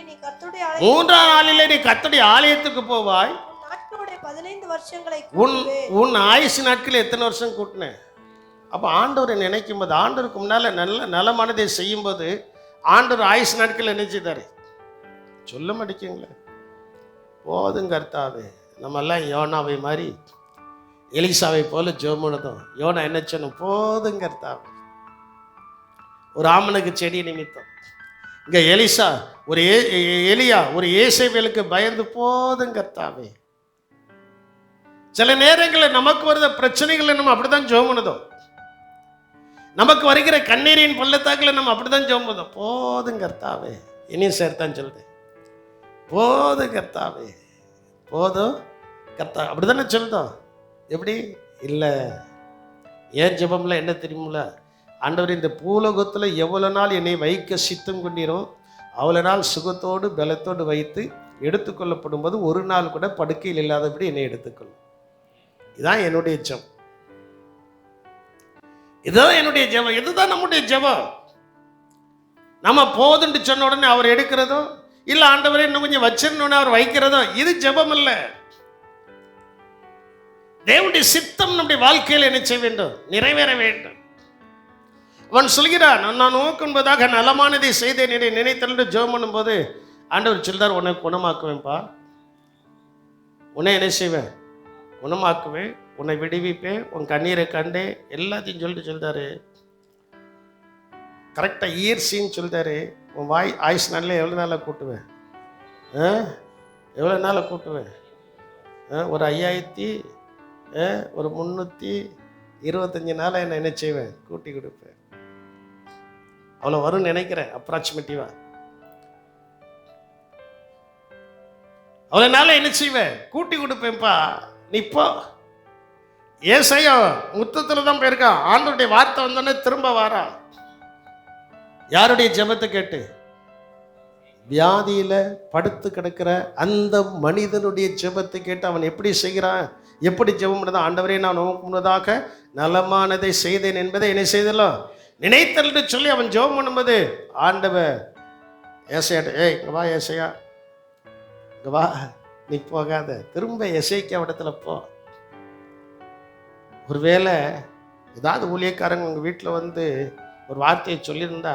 நீ கர்த்தருடைய ஆலயத்துக்கு போவாய். உன் ஆயுசு நாட்கள் எத்தனை வருஷம் கூட்டினேன்? அப்போ ஆண்டவரை நினைக்கும் போது, ஆண்டவருக்கு முன்னால நல்ல நலமானதை செய்யும் போது ஆண்டவர் ஆயுசு நாட்கள் என்ன செய்தாரு? சொல்ல மாட்டேங்குங்களே. போதும் கர்த்தாவே. நம்ம எல்லாம் யோனாவை மாதிரி எலிசாவை போல ஜெபம் பண்ணதும் யோனா என்ன சொன்னோம்? போதும் கர்த்தாவே. ஒரு ஆமனுக்கு செடி நிமித்தம் இங்க எலிசா ஒரு எலியா ஒரு ஏசேவேலுக்கு பயந்து போதும் கர்த்தாவே. சில நேரங்களில் நமக்கு வருத பிரச்சனைகளை நம்ம அப்படிதான் ஜெபம் பண்ணதும், நமக்கு வருகிற கண்ணீரின் பள்ளத்தாக்கில் நம்ம அப்படிதான் ஜெபம் பண்ணதும், போதும் கர்த்தாவே. இனியும் சேர்த்தான் சொல்லுது, போதும் கர்த்தாவே, போதும் கர்த்தா. அப்படிதானே சொல்லுதோம். எப்படி இல்லை? ஏன் ஜெபம்ல என்ன தெரியுமில்ல? ஆண்டவர், இந்த பூலோகத்தில் எவ்வளோ நாள் என்னை வைக்க சித்தம் கொண்டீரோ அவ்வளோ நாள் சுகத்தோடு பலத்தோடு வைத்து எடுத்துக்கொள்ளப்படும் போது ஒரு நாள் கூட படுக்கையில் இல்லாதபடி என்னை எடுத்துக்கொள்ளும். இதுதான் என்னுடைய ஜெபம். இதுதான் என்னுடைய ஜெபம். இதுதான் நம்முடைய ஜெபம். நம்ம போதுன்னு சொன்ன உடனே அவர் எடுக்கிறதோ, இல்லை ஆண்டவரே இன்னும் கொஞ்சம் வச்சிருந்தோன்னு அவர் வைக்கிறதோ, இது ஜெபம் இல்லை. தேவனுடைய சித்தம் நம்முடைய வாழ்க்கையில் என்ன செய்ய வேண்டும்? நிறைவேற வேண்டும். அவன் சொல்கிறான், நான் நோக்கும்பதாக நலமானதை செய்தேன் என்னை நினைத்தல் ஜெபம் பண்ணும்போது ஆண்டவர் சொல்றார், உன்னை குணமாக்குவேன்ப்பா, உன்னை என்ன செய்வேன்? குணமாக்குவேன், உன்னை விடுவிப்பேன், உன் கண்ணீரை கண்டே எல்லாத்தையும் சொல்லிட்டு சொல்றாரு. கரெக்டாக ஈர்சின்னு சொல்லிட்டாரு. உன் ஆயுசு நாளில் எவ்வளோ நாளாக கூட்டுவேன்? எவ்வளோ நாளாக கூட்டுவேன்? ஒரு 5325 நாளாக என்ன செய்வேன்? கூட்டி கொடுப்பேன். அவ்வளோ வரும்னு நினைக்கிறேன், அப்ராக்சிமேட்டிவா. அவ்வளோ நாளாக என்ன செய்வேன்? கூட்டி கொடுப்பேன்ப்பா. நீ இப்போ ஏசாயா முத்தத்தில் தான் போயிருக்கான். ஆண்டவருடைய வார்த்தை வந்தோடனே திரும்ப வாரா. யாருடைய ஜெபத்தை கேட்டு? வியாதியில படுத்து கிடக்கிற அந்த மனிதனுடைய ஜெபத்தை கேட்டு அவன் எப்படி செய்கிறான், எப்படி ஜெபம் பண்ணதான்? ஆண்டவரே, நான் உமக்கு முன்னதாக நலமானதை செய்தேன் என்பதை என்ன செய்தலாம் நினைத்தல் சொல்லி அவன் ஜெபம் பண்ணும்போது ஆண்டவர் ஏசையாட்ட, இங்க வா ஏசையா, இங்க வா, நீ போகாத, திரும்ப எசேக்கியா இடத்துல போ. ஒருவேளை ஏதாவது ஊழியக்காரங்க உங்கள் வீட்டில் வந்து ஒரு வார்த்தையை சொல்லியிருந்தா,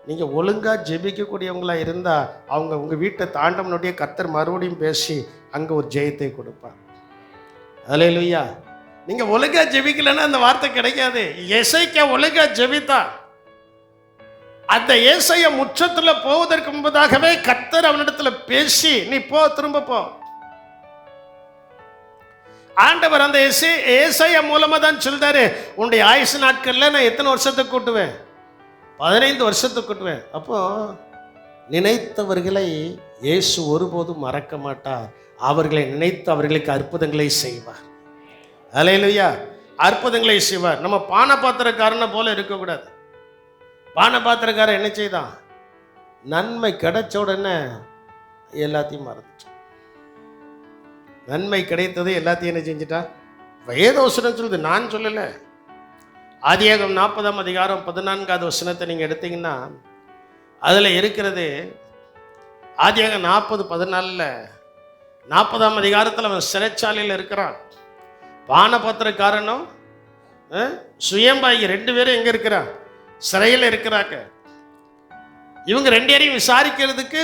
நீங்கள் ஒழுங்காக ஜெபிக்கக்கூடியவங்களா இருந்தால் அவங்க உங்கள் வீட்டை தாண்டவனுடைய கர்த்தர் மறுபடியும் பேசி அங்கே ஒரு ஜெயத்தை கொடுப்பாங்க. அல்லேலூயா. நீங்கள் ஒழுங்காக ஜெபிக்கலைன்னா அந்த வார்த்தை கிடைக்காது. எசேக்கியா ஒழுங்காக ஜெபித்தா அந்த ஏசாயா முற்றத்தில் போவதற்கு முன்பதாகவே கர்த்தர் அவனிடத்துல பேசி, நீ போ, திரும்ப போ. ஆண்டவர் அந்த ஏசாயா மூலமா தான் சொல்றாரு, உன்னுடைய ஆயுசு நாட்கள்ல நான் எத்தனை வருஷத்துக்கு கூட்டுவேன்? 15 வருஷத்துக்கு கூட்டுவேன். அப்போ நினைத்தவர்களை இயேசு ஒருபோதும் மறக்க மாட்டார். அவர்களை நினைத்து அவர்களுக்கு அற்புதங்களை செய்வார். அல்லேலூயா. அற்புதங்களை செய்வார். நம்ம பானபாத்திரக்காரனை போல இருக்கக்கூடாது. பானபாத்திரக்காரன் என்ன செய்தான்? நன்மை கிடைச்ச உடனே எல்லாத்தையும் மறந்துட்டான். நன்மை கிடைத்தது எல்லாத்தையும் என்ன செஞ்சுட்டான்? வேதவசனம் சொல்லுது, நான் சொல்லலை. ஆதியாகமம் 40ஆம் அதிகாரம் 14வது வசனத்தை நீங்கள் எடுத்தீங்கன்னா அதில் இருக்கிறது. ஆதியாகமம் 40:14 40ஆம் அதிகாரத்தில் அவன் சிறைச்சாலையில் இருக்கிறான். பானபாத்திரக்காரனும் சுயம்பாகி 2 பேரும் எங்கே இருக்கிறான்? சிறையில் இருக்கிறாங்க. இவங்க 2 பேரையும் விசாரிக்கிறதுக்கு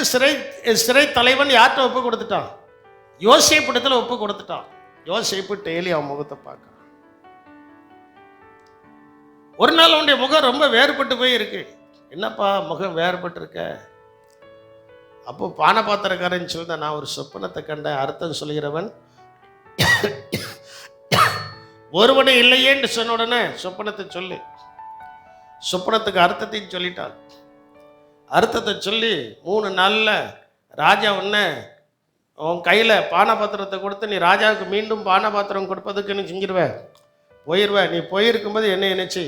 சிறை தலைவன் யார்கிட்ட ஒப்பு கொடுத்துட்டான்? யோசேப்பு இடத்துல ஒப்பு கொடுத்துட்டான். யோசேப்பு டெய்லி அவன் முகத்தை பார்க்க. ஒரு நாள் அவனுடைய முகம் ரொம்ப வேறுபட்டு போய் இருக்கு. என்னப்பா முகம் வேறுபட்டு இருக்க? அப்போ பானபாத்திரக்காரன் சொல்லிதான், நான் ஒரு சொப்பனத்தை கண்டேன், அர்த்தம் சொல்கிறவன் ஒருவனே இல்லையேன்னு சொன்ன உடனே சொப்பனத்தை சொல்லி சொப்பனத்துக்கு அர்த்தத்தையும் சொல்லிட்டான். அர்த்தத்தை சொல்லி 3 நாளில் ராஜா உன்னை உன் கையில் பானபாத்திரத்தை கொடுத்து நீ ராஜாவுக்கு மீண்டும் பானபாத்திரம் கொடுப்பதுக்கு நீ செஞ்சிருவேன், போயிடுவேன். நீ போயிருக்கும்போது என்ன நினைச்சு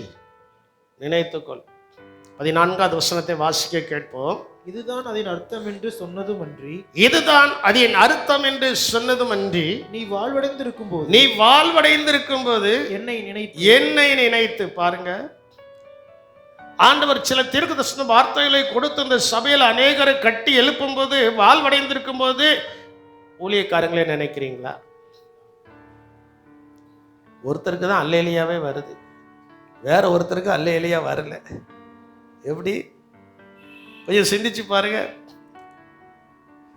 நினைத்துக்கொள். 14வது வசனத்தை வாசிக்க கேட்போம். இதுதான் அதன் அர்த்தம் என்று சொன்னதும் அன்றி, இதுதான் அதன் அர்த்தம் என்று சொன்னதும் அன்றி, நீ வாழ்வடைந்திருக்கும் போது என்னை நினைத்து பாருங்க. ஆண்டவர் சில தீர்க்கதரிசன வார்த்தைகளை கொடுத்து இந்த சபையில் அநேகரை கட்டி எழுப்பும் போது, வாழ்வடைந்திருக்கும் போது ஊழியக்காரங்களே நினைக்கிறீங்களா? ஒருத்தருக்கு தான் அல்லேலியாவே வருது, வேற ஒருத்தருக்கு அல்லேலியா வரல. எப்படி? கொஞ்சம் சிந்திச்சு பாருங்க.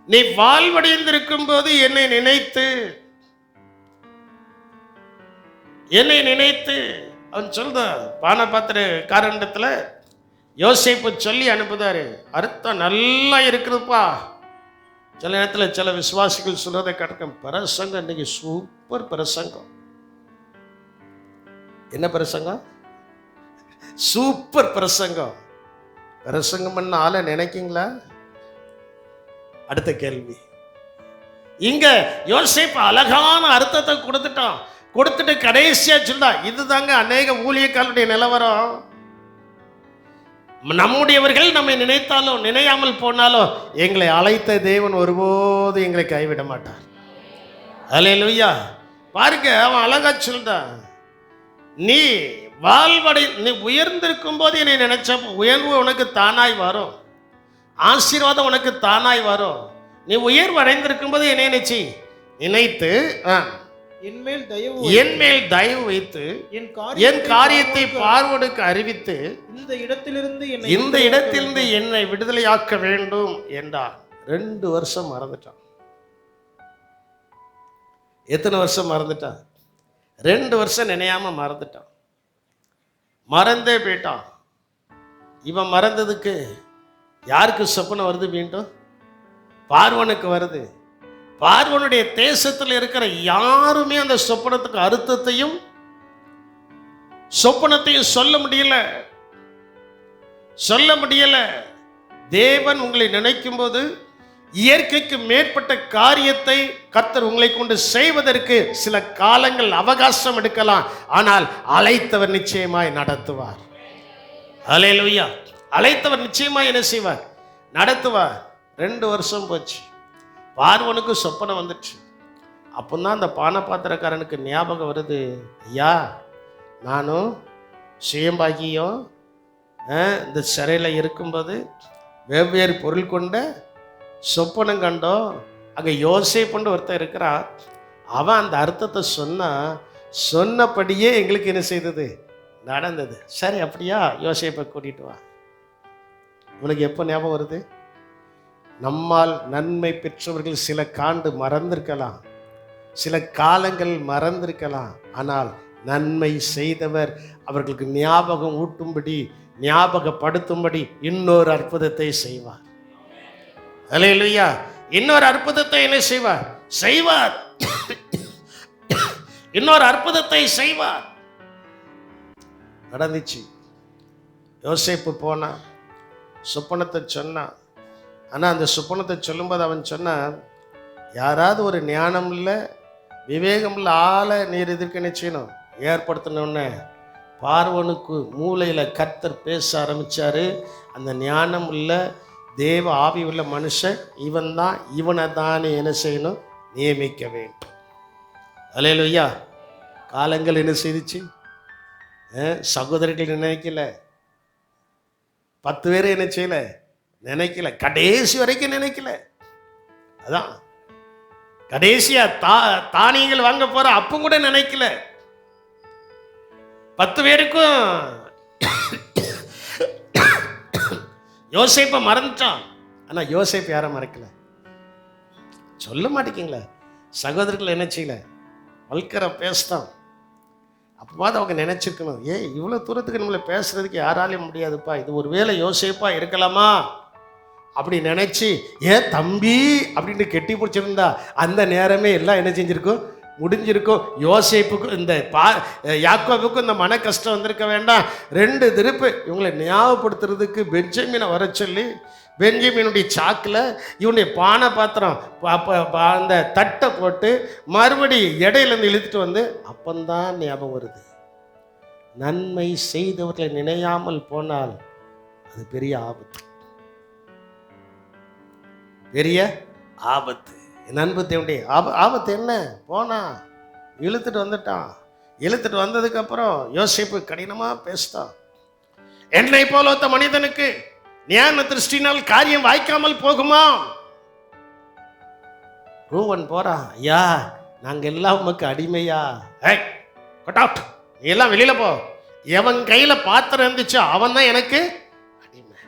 நீ வாழ்வடைந்திருக்கும் போது என்னை நினைத்து அவன் சொல்ற பானபாத்திரக்காரனிடத்துல யோசேப்பு சொல்லி அனுப்புதாரு. அர்த்தம் நல்லா இருக்குதுப்பா. சில நேரத்தில் சில விசுவாசிகள் சொல்றதை கிடைக்கும். பிரசங்கம் இன்னைக்கு சூப்பர் பிரசங்கம். என்ன பிரசங்கம்? சூப்பர் பிரசங்கம். பிரசங்கம் பண்ண ஆளை நினைக்கிங்களா? அடுத்த கேள்வி. இங்க யோசேப்பு அழகான அர்த்தத்தை கொடுத்துட்டு கடைசியா சொல்றா, இதுதாங்க அநேக ஊழியக்காரருடைய நிலவரம். நம்முடையவர்கள் நம்மை நினைத்தாலும் நினையாமல் போனாலும் எங்களை அழைத்த தேவன் ஒருபோது எங்களை கைவிட மாட்டார். அல்லேலூயா. பாருங்க, அவன் அழகா சொல்றான், நீ நீ உயர்ந்திருக்கும் போது என்னை நினைச்ச உயர்வு உனக்கு தானாய் வரும், ஆசீர்வாதம் உனக்கு தானாய் வரும். நீ உயர்வு அடைந்திருக்கும் போது என்னை நினைத்து என் மேல் தயவு வைத்து என் காரியத்தை பார்வோனுக்கு அறிவித்து இந்த இடத்திலிருந்து என்னை விடுதலையாக்க வேண்டும் என்றார். 2 வருஷம் மறந்துட்டான். எத்தனை வருஷம் மறந்துட்டான்? 2 வருஷம் நினையாம மறந்துட்டான். மறந்தே போயிட்டான். இவன் மறந்ததுக்கு யாருக்கு சொப்பனம் வருது? மீண்டும் பார்வோனுக்கு வருது. பார்வோனுடைய தேசத்தில் இருக்கிற யாருமே அந்த சொப்பனத்துக்கு அர்த்தத்தையும் சொப்பனத்தையும் சொல்ல முடியல. தேவன் உங்களை நினைக்கும் போது இயற்கைக்கு மேற்பட்ட காரியத்தை கர்த்தர் உங்களை கொண்டு செய்வதற்கு சில காலங்கள் அவகாசம் எடுக்கலாம். ஆனால் அழைத்தவர் நிச்சயமாய் நடத்துவார். அல்லேலூயா. அழைத்தவர் நிச்சயமாய் என்ன செய்வார்? நடத்துவார். 2 வருஷம் போச்சு. பார்வோனுக்கு சொப்பனம் வந்துச்சு. அப்போதான் அந்த பானை பாத்திரக்காரனுக்கு ஞாபகம் வருது, ஐயா நானும் சுயம்பாகியும் இந்த சிறையில் இருக்கும்போது வெவ்வேறு பொருள் கொண்ட சொப்பனம் கண்டோம். அங்கே யோசேப்புன்னு ஒருத்தர் இருக்கிறான். அவன் அந்த அர்த்தத்தை சொன்னபடியே எங்களுக்கு என்ன செய்தது? நடந்தது. சரி அப்படியா, யோசேப்பை கூட்டிட்டு வா. உனக்கு எப்போ ஞாபகம் வருது? நம்மால் நன்மை பெற்றவர்கள் சில காண்டு மறந்திருக்கலாம், சில காலங்கள் மறந்திருக்கலாம். ஆனால் நன்மை செய்தவர் அவர்களுக்கு ஞாபகம் ஊட்டும்படி, ஞாபகப்படுத்தும்படி இன்னொரு அற்புதத்தை செய்வார். அல்லேலூயா. இன்னொரு அற்புதத்தை என்ன செய்வார்? இன்னொரு அற்புதத்தை செய்வார். நடந்துச்சு. யோசேப்பு போனா, சொப்பனத்தை சொன்னான். ஆனால் அந்த சொப்பனத்தை சொல்லும்போது அவன் சொன்னான், யாராவது ஒரு ஞானம் இல்லை விவேகம் இல்லை ஆளை நீர் எதிர்க்க நிச்சயம் ஏற்படுத்தினோடனே பார்வனுக்கு மூளையில் கர்த்தர் பேச ஆரம்பித்தார். அந்த ஞானம் உள்ள தேவ ஆவி உள்ள மனுஷன் இவன் தான், இவனை தானே என்ன செய்யணும்? நியமிக்க வேண்டும். அல்லேலூயா. காலங்கள் என்ன செய்துச்சு? சகோதரர்கள் நினைக்கல, 10 பேர் என்ன செய்யல, நினைக்கல, கடைசி வரைக்கும் நினைக்கல. அதான் கடைசியா தானியங்கள் வாங்க போற அப்ப கூட நினைக்கல. 10 பேருக்கும் யோசேப்பை மறந்துட்டான். ஆனா யோசேப்பு யாரை மறக்கல? சொல்ல மாட்டேங்கிங்களா? சகோதரர்கள் என்ன செய்யல, வல்கர பேசுதான். அப்போது அவங்க நினைச்சிருக்கணும், இவ்வளோ தூரத்துக்கு நம்மளை பேசுறதுக்கு யாராலையும் முடியாதுப்பா, இது ஒரு வேளை யோசேப்பா இருக்கலாமா அப்படி நினைச்சு தம்பி அப்படின்னு கெட்டி பிடிச்சிருந்தா அந்த நேரமே எல்லாம் என்ன செஞ்சிருக்கும்? முடிஞ்சிருக்கும். யோசேப்புக்கும் இந்த யாக்கோபுக்கும் இந்த மன கஷ்டம் வந்திருக்க வேண்டாம். 2 திருப்பு இவங்களை ஞாபகப்படுத்துறதுக்கு பெஞ்சமினை வர சொல்லி, பெஞ்சமினுடைய சாக்கில் இவனுடைய பானை பாத்திரம் அந்த தட்டை போட்டு மறுபடி இடையிலேருந்து இழுத்துட்டு வந்து அப்பந்தான் ஞாபகம் வருது. நன்மை செய்தவர்களை நினையாமல் போனால் அது பெரிய ஆபத்து, பெரிய ஆபத்து. என் அன்பு தேவனுடைய ஆபத்து என்ன? போனா இழுத்துட்டு வந்துட்டான். இழுத்துட்டு வந்ததுக்கப்புறம் யோசேப்பு கடினமாக பேசிட்டான். என்னை போல ஒத்த மனிதனுக்கு ஞான திருஷ்டினால் காரியம் வாய்க்காமல் போகுமா? ரூவன் போறான், ஐயா நாங்க எல்லாம் உமக்கு அடிமையா, நீ எல்லாம் வெளியில போ. எவன் கையில பாத்திரம் இருந்துச்சோ அவன் தான் எனக்கு அடிமை.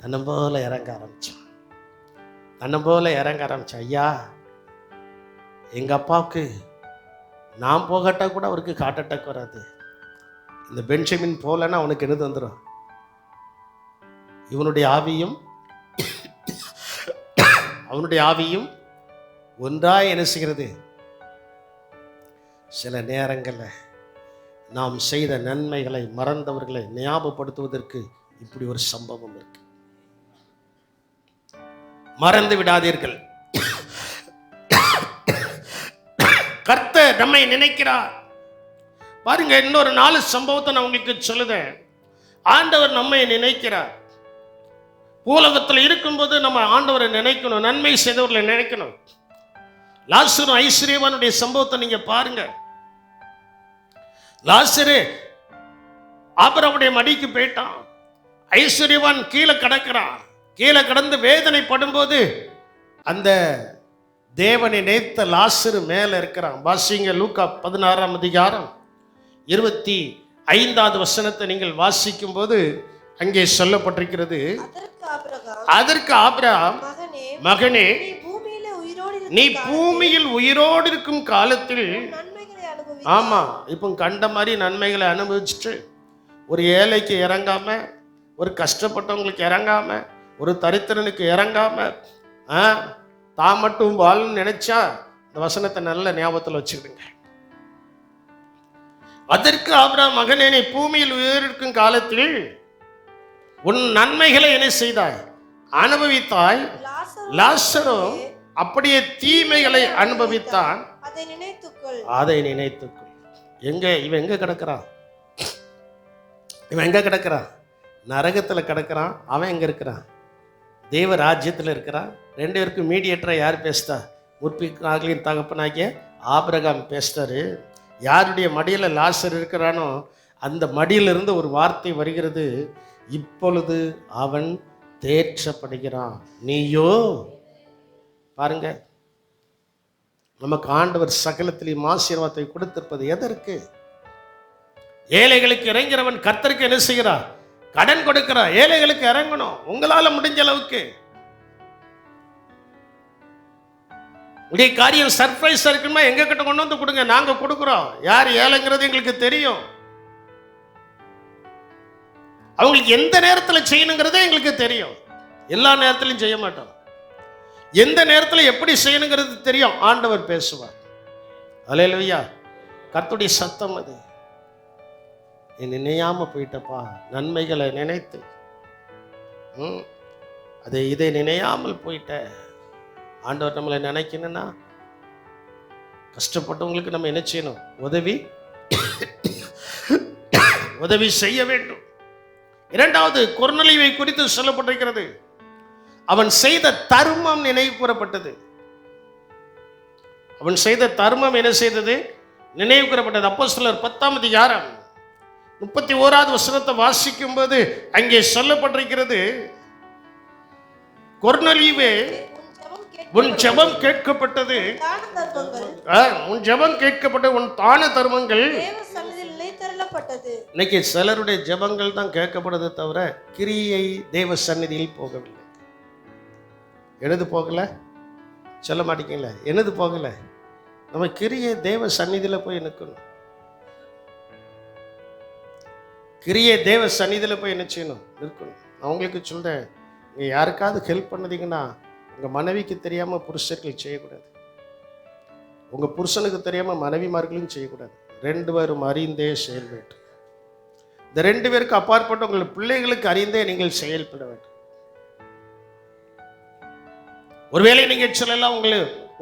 தன்னம் போல இறங்க ஆரம்பிச்சான். ஐயா எங்க அப்பாவுக்கு நான் போகட்டா கூட அவருக்கு ஹார்ட் அட்டாக் வராது. இந்த பென்ஜமின் போலன்னா அவனுக்கு என்னது வந்துடும்? இவனுடைய ஆவியும் ஒன்றாய் என்ன செய்கிறது? சில நேரங்களில் நாம் செய்த நன்மைகளை மறந்தவர்களை ஞாபகப்படுத்துவதற்கு இப்படி ஒரு சம்பவம் இருக்கு. மறந்து விடாதீர்கள். கர்த்தர் நம்மை நினைக்கிறார். பாருங்க, இன்னொரு 4 சம்பவத்தை நான் உங்களுக்கு சொல்லுதேன். ஆண்டவர் நம்மை நினைக்கிறார். பூலகத்தில் இருக்கும்போது நம்ம ஆண்டவரை நினைக்கணும், நன்மை செய்தவர்களை நினைக்கணும். லாசரு ஐஸ்வர்யவானுடைய சம்பவத்தை நீங்க பாருங்க. லாசரு ஆபிரகாமுடைய மடிக்கு போயிட்டான். ஐஸ்வர்யவான் கீழே கிடக்கிறான். கீழே கடந்து வேதனைப்படும் போது அந்த தேவனை நேர்த்த லாசரு மேலே இருக்கிறான். வாசிங்க லூக்கா 16ஆம் அதிகாரம் 25வது வசனத்தை நீங்கள் வாசிக்கும் போது அங்கே சொல்லப்பட்டிருக்கிறது, அதற்கு ஆபிரகாம், மகனே நீ பூமியில் உயிரோடு இருக்கும் காலத்தில், ஆமா இப்போ கண்ட மாதிரி நன்மைகளை அனுபவிச்சுட்டு ஒரு ஏழைக்கு இறங்காம, ஒரு கஷ்டப்பட்டவங்களுக்கு இறங்காம, ஒரு தரித்திரனுக்கு இறங்காம, தான் மட்டும் வாழணும்னு நினைச்சா இந்த வசனத்தை நல்ல ஞாபகத்தில் வச்சுக்கிடுங்க. அதற்கு ஆபிரகாம், மகனே, நீ பூமியில் உயிரிருக்கும் காலத்தில் உன் நன்மைகளை என்ன செய்தாய்? அனுபவித்தாய். லாசரோ அப்படியே தீமைகளை அனுபவித்தான். அதை நினைத்துக்கொள். இவன் எங்க கிடக்கிறான்? இவன் எங்க கிடக்கிறான்? நரகத்தில் கிடக்கிறான். அவன் எங்க இருக்கிறான்? தேவ ராஜ்யத்தில் இருக்கிறான். ரெண்டு பேருக்கும் மீடியேட்டரா யார் பேசுதா? முற்பிதாக்களின் தகப்பனாகிய ஆபிரகாம் பேசுறாரு. யாருடைய மடியில் லாசர் இருக்கிறானோ அந்த மடியிலிருந்து ஒரு வார்த்தை வருகிறது, இப்பொழுது அவன் தேற்றப்படுகிறான், நீயோ. பாருங்க, நமக்கு ஆண்டவர் சகலத்திலும் ஆசீர்வாதத்தை கொடுத்திருப்பது எதற்கு? ஏழைகளுக்கு இறங்கிறவன் கர்த்தருக்கு என்ன செய்கிறார்? கடன் கொடுக்கிறார். ஏழைகளுக்கு இறங்கணும் உங்களால முடிஞ்ச அளவுக்கு. இதே காரியம் சர்ப்ரைஸா இருக்குமா, எங்க கிட்ட கொண்டு வந்து கொடுங்க, நாங்க கொடுக்குறோம். யார் ஏழைங்கிறது எங்களுக்கு தெரியும். அவங்களுக்கு எந்த நேரத்தில் செய்யணுங்கிறதே எங்களுக்கு தெரியும். எல்லா நேரத்திலையும் செய்ய மாட்டோம். எந்த நேரத்தில் எப்படி செய்யணுங்கிறது தெரியும். ஆண்டவர் பேசுவார். அல்லேலூயா. கர்த்தருடைய சத்தம் அது. நினையாம போயிட்டப்பா, நன்மைகளை நினைத்து இதை நினையாமல் போயிட்ட. ஆண்டவர் நம்மளை நினைக்கணும்னா கஷ்டப்பட்டவங்களுக்கு நம்ம என்ன செய்யணும்? உதவி செய்ய வேண்டும். இரண்டாவது, கொர்நேலியுவை குறித்து சொல்லப்பட்டிருக்கிறது, அவன் செய்த தர்மம் நினைவு கூறப்பட்டது. அவன் செய்த தர்மம் என்ன செய்தது? நினைவு கூறப்பட்டது. அப்போஸ்தலர் 10ஆம் அதிகாரம் 31வது வசனத்தை வாசிக்கும் போது அங்கே சொல்லப்பட்டிருக்கிறது, கொர்நேலியுவே, உன் ஜெபம் கேட்கப்பட்டது, உன் ஜெபம் கேட்கப்பட்ட உன் தான தர்மங்கள். இன்னைக்கு சிலருடைய ஜெபங்கள் தான் கேட்கப்படுது தவிர கிரியை தேவ சந்நிதியில் போகவில்லை. எனது போகல சொல்ல மாட்டீங்களா? எனது போகல. நம்ம கிரியை தேவ சந்நிதியில் போய் நிற்கணும். கிரியை தேவ சந்நிதியில் போய் என்ன செய்யணும்? நிற்கணும். நான் உங்களுக்கு சொல்றேன், நீங்க யாருக்காவது ஹெல்ப் பண்ணதீங்கன்னா உங்க மனைவிக்கு தெரியாம புருஷர்கள் செய்யக்கூடாது. உங்க புருஷனுக்கு தெரியாம மனைவிமார்களும் செய்யக்கூடாது. 2 பேரும் அறிந்தே செயல் வேண்டும். இந்த 2 பேருக்கு அப்பாற்பட்ட உங்கள் பிள்ளைகளுக்கு அறிந்தே நீங்கள் செயல்பட வேண்டும். ஒருவேளை நீங்க சொல்லலாம்,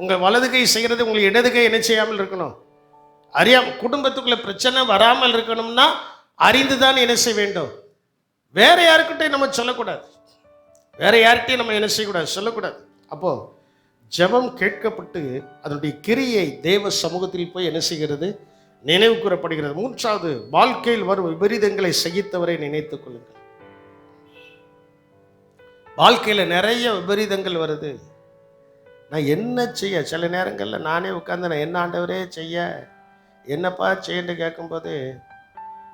உங்க வலது கை செய்கிறது உங்கள் இடது கை என்ன செய்யாமல் இருக்கணும், அறியாம. குடும்பத்துக்குள்ள பிரச்சனை வராமல் இருக்கணும்னா அறிந்துதான் என்ன செய்ய வேண்டும். வேற யாருக்கிட்டையும் நம்ம சொல்லக்கூடாது. வேற யார்கிட்டையும் நம்ம என்ன செய்யக்கூடாது, சொல்லக்கூடாது. அப்போ ஜெபம் கேட்கப்பட்டு அதனுடைய கிரியை தேவ சமூகத்தில் போய் என்ன செய்கிறது? நினைவு கூறப்படுகிறது. 3வது, வாழ்க்கையில் வரும் விபரீதங்களை சகித்தவரை நினைத்துக் கொள்ளுங்கள். வாழ்க்கையில நிறைய விபரீதங்கள் வருது. நான் என்ன செய்ய? சில நேரங்களில் நானே உட்கார்ந்து நான் என்ன ஆண்டவரே செய்ய, என்னப்பா செய்யன்னு கேட்கும்போது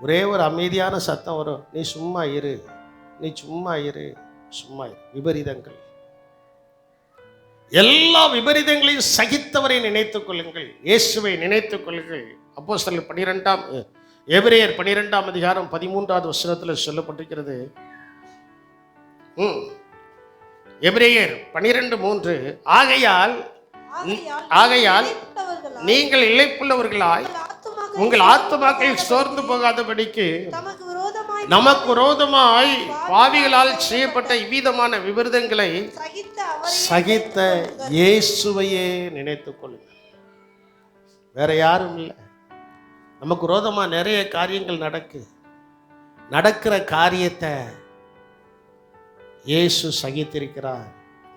ஒரே ஒரு அமைதியான சத்தம் வரும், நீ சும்மா இரு, நீ சும்மா இரு, சும்மா இரு. விபரீதங்கள், எல்லா விபரீதங்களையும் சகித்தவரை நினைத்துக் கொள்ளுங்கள். இயேசுவை நினைத்துக் கொள்ளுங்கள். அப்போஸ்தலர் எபிரேயர் 12ஆம் அதிகாரம் 13வது வசனத்தில் சொல்லப்பட்டிருக்கிறது. எபிரேயர் 12:3, ஆகையால் நீங்கள் இளைப்புள்ளவர்களாய் உங்கள் ஆத்துமாக்கள் சோர்ந்து போகாதபடிக்கு நமக்கு விரோதமாய் பாவிகளால் செய்யப்பட்ட இவ்விதமான விபரீதங்களை சகித்த இயேசுவையே நினைத்துக் கொள்ளுங்கள். வேற யாரும் இல்லை. நமக்கு விரோதமா நிறைய காரியங்கள் நடக்கிற காரியத்தை இயேசு சகித்திருக்கிறார்.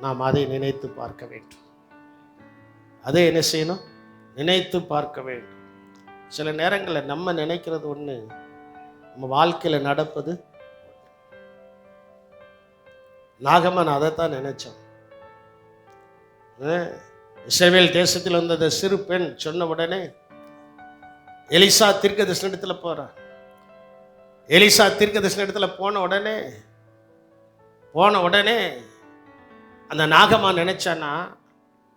நாம் அதை நினைத்து பார்க்க வேண்டும். அதை என்ன செய்யணும்? நினைத்து பார்க்க வேண்டும். சில நேரங்களில் நம்ம நினைக்கிறது ஒன்று, நம்ம வாழ்க்கையில் நடப்பது. நாகமன் அதைத்தான் நினைச்சோம். இஸ்ரவேல் தேசத்தில் வந்த அந்த சிறு பெண் சொன்ன உடனே எலிசா தீர்க்கதரிசனத்தில் போறார். எலிசா தீர்க்கதரிசனத்தில் போன உடனே அந்த நாகமான் நினைச்சானா,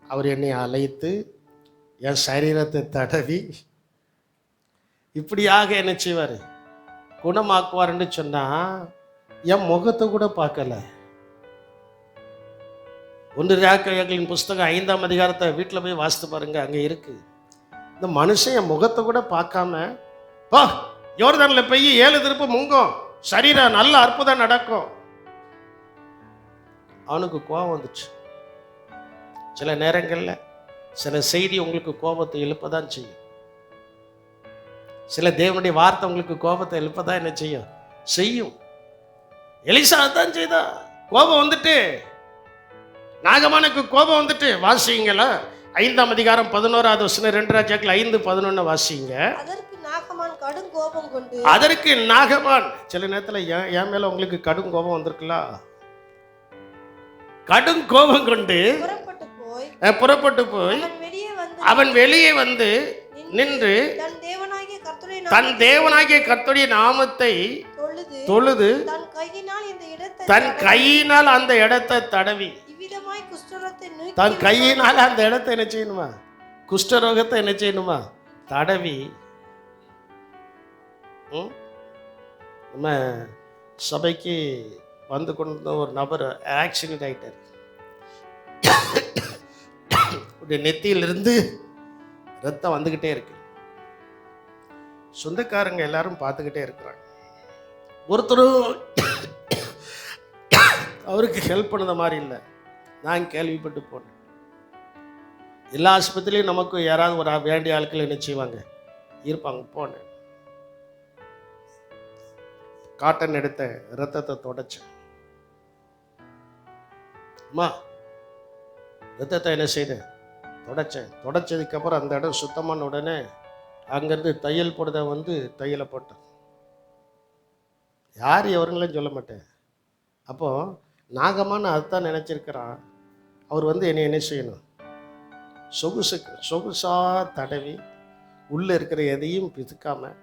அவர் என்னை அழைத்து என் சரீரத்தை தடவி இப்படியாக என்ன செய்வார்? குணமாக்குவார்ன்னு சொன்னா என் முகத்தை கூட பார்க்கல. 1 ராஜாக்களின் புஸ்தகம் 5ஆம் அதிகாரத்தை வீட்டில் போய் வாசித்து பாருங்க, அங்கே இருக்கு. இந்த மனுஷன் என் முகத்தை கூட பார்க்காம பா யோர்தானில் போய் 7 திருப்பு முங்கும், சரீரம் நல்ல அற்புதம் நடக்கும். அவனுக்கு கோபம் வந்துச்சு. சில நேரங்களில் சில செய்தி உங்களுக்கு கோபத்தை எழுப்பதான் செய்யும். சில தேவனுடைய வார்த்தை உங்களுக்கு கோபத்தை எழுப்பதான் என்ன செய்யும். எலிசா தான் செய்தா. கோபம் வந்துட்டு, நாகமானுக்கு கோபம் வந்துட்டு. வாசிங்களா 5ஆம் அதிகாரம் 11வது வசனம், 2 ராஜாக்கள் 5:11 வாசிங்க. அதற்கு நாகமான் கடும் கோபம் கொண்டு, அதற்கு நாகமான், சில நேரத்தில் என் மேல உங்களுக்கு கடும் கோபம் வந்திருக்கலாம். கடும் கோபம் கொண்டு புறப்பட்டு போய் அவன் வெளியே வந்து நின்று தன் தேவனாகிய கர்த்தருடைய நாமத்தை தொழுது தன் கையினால் அந்த இடத்தை தடவி, தன் கையினால் அந்த இடத்தை என்ன செய்யணுமா, குஷ்டரோகத்தை என்ன செய்யணுமா தடவி. நம்ம சபைக்கு வந்து கொண்டு ஒரு நபர் ஆக்சிடென்ட் ஆகிட்டார். நெத்தியிலிருந்து ரத்தம் வந்துக்கிட்டே இருக்கு. சொந்தக்காரங்க எல்லாரும் பார்த்துக்கிட்டே இருக்கிறாங்க. ஒருத்தரும் அவருக்கு ஹெல்ப் பண்ணத மாதிரி இல்லை. நான் கேள்விப்பட்டு போனேன். எல்லா ஆஸ்பத்திரியிலையும் நமக்கு யாராவது ஒரு வேண்டிய ஆட்கள் என்ன செய்வாங்க, இருப்பாங்க. போனேன், காட்டன் எடுத்த ரத்தத்தை தொடச்சேன். அம்மா ரத்தத்தை என்ன செய்தேன், தொடச்சேன். தொடச்சதுக்கப்புறம் அந்த இடம் சுத்தமான உடனே அங்கேருந்து தையல் போடுத வந்து தையலை போட்டேன். யார் எவருங்களும் சொல்ல மாட்டேன். அப்போது நாகமான அதுதான் நினச்சிருக்கிறான். அவர் வந்து என்னை என்ன செய்யணும், சொகுசாக தடவி உள்ளே இருக்கிற எதையும் பிதுக்காமல்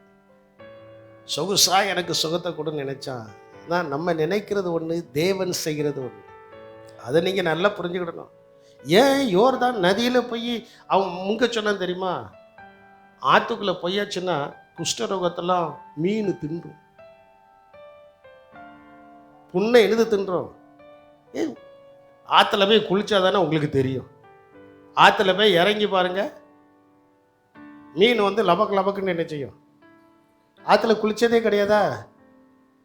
சொகுசாக எனக்கு சுகத்தை கொடுன்னு நினச்சான். நான் நம்ம நினைக்கிறது ஒன்று, தேவன் செய்கிறது ஒன்று. அதை நீங்கள் நல்லா புரிஞ்சுக்கிடணும். ஏன் யோர்தான் நதியில் போய் அவன் முங்க சொன்னான் தெரியுமா? ஆற்றுக்குள்ளே போயாச்சுன்னா குஷ்டரோகத்தெல்லாம் மீன் தின்றும், புண்ணை எழுது தின்றோம். ஆற்றுல போய் குளிச்சா தானே உங்களுக்கு தெரியும். ஆற்றுல போய் இறங்கி பாருங்க, மீன் வந்து லபக்கு லபக்குன்னு என்ன செய்யும். ஆற்றுல குளித்ததே கிடையாதா?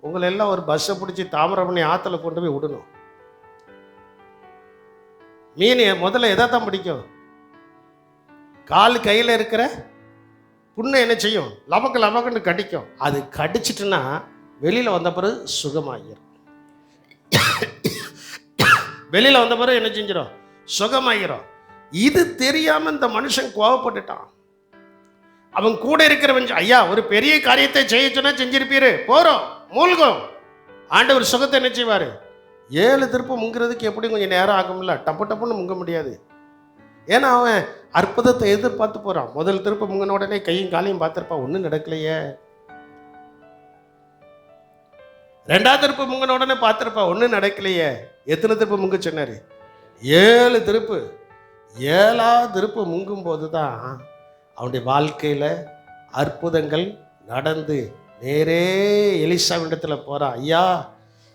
உங்களை எல்லாம் ஒரு பஸ்ஸை பிடிச்சி தாமிரபரணி ஆற்றுல கொண்டு போய் விடணும். மீன் முதல்ல எதை தான் பிடிக்கும், கால் கையில் இருக்கிற புண்ணை என்ன செய்யும், லபக்கு லபக்குன்னு கடிக்கும். அது கடிச்சிட்டுன்னா வெளியில் வந்த பிறகு சுகமாகிடும். வெளியில் வந்த பிறகு என்ன செஞ்சிடும், சுகமாகிடும். இது தெரியாமல் இந்த மனுஷன் கோவப்பட்டுட்டான். அவன் கூட இருக்கிறவன், ஐயா ஒரு பெரிய காரியத்தை செய்ய சொன்னா செஞ்சிருப்பீரு, போறோம் மூழ்கும். ஆண்டவர் சுகத்தை என்ன செய்வார், 7 திருப்பு முங்கிறதுக்கு எப்படி கொஞ்சம் நேரம் ஆகும்ல, டப்பு டப்புன்னு முங்க முடியாது. ஏன்னா அவன் அற்புதத்தை எதிர்பார்த்து போகிறான். முதல் திருப்பு முங்கின உடனே கையும் காலையும் பார்த்துருப்பான், ஒன்றும் நடக்கலையே. 2ஆவது திருப்பு முங்கின உடனே பார்த்துருப்பான், ஒன்றும் நடக்கலையே. எத்தனை திருப்பு முங்க சொன்னார், 7 திருப்பு. 7ஆவது திருப்பு முங்கும் போது தான் அவனுடைய வாழ்க்கையில் அற்புதங்கள் நடந்து நேரே எலிசாவிடத்தில் போகிறான். ஐயா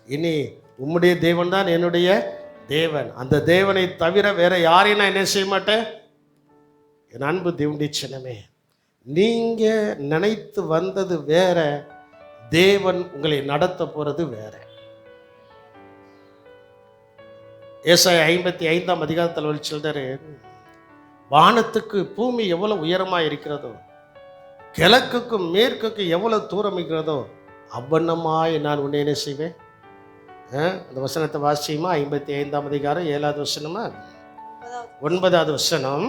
இனி உம்முடைய தேவன் தான் என்னுடைய தேவன், அந்த தேவனை தவிர வேற யாரையும் நான் என்ன செய்ய மாட்டேன். என் அன்பு தேவனுடைய சின்னமே, நீங்க நினைத்து வந்தது வேற, தேவன் உங்களை நடத்த போறது வேற. ஏசாயா 55ஆம் அதிகாரத்தில் சொல்றாரு, வானத்துக்கு பூமி எவ்வளவு உயரமாக இருக்கிறதோ, கிழக்குக்கும் மேற்குக்கும் எவ்வளவு தூரம் இருக்கிறதோ, அவ்வண்ணமாய் நான் உன்னை என்ன செய்வேன். அந்த வசனத்தை வாசியுமா? 55ஆம் அதிகாரம் 7வது வசனமா 9வது வசனம்.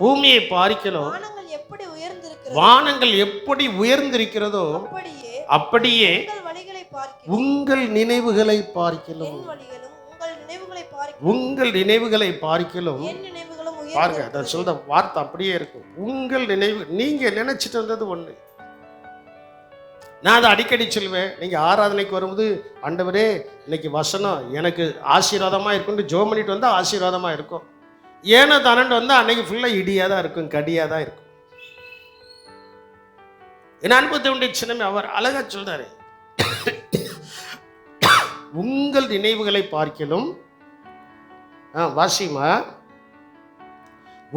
பூமியை பார்க்கிலும் வானங்கள் எப்படி உயர்ந்திருக்கிறதோ அப்படியே உங்கள் நினைவுகளை பார்க்கிலும், உங்கள் நினைவுகளை பார்க்கிலும். பாருங்க, அதை சொல்ற வார்த்தை அப்படியே இருக்கும். உங்கள் நினைவு, நீங்க நினைச்சிட்டு வந்தது ஒண்ணு. நான் அதை அடிக்கடி சொல்வேன். நீங்கள் ஆராதனைக்கு வரும்போது, ஆண்டவரே இன்னைக்கு வசனம் எனக்கு ஆசீர்வாதமாக இருக்குன்னு ஜோம் பண்ணிட்டு வந்தால் ஆசீர்வாதமாக இருக்கும். ஏன்னா தானண்டு வந்தால் அன்னைக்கு ஃபுல்லாக இடியாக தான் இருக்கும், கடியாக தான் இருக்கும். என் அன்பு தேவனுடைய சின்னமே அவர் அழகா சொல்றாரு, உங்கள் நினைவுகளை பார்க்கிலும் வாசிமா,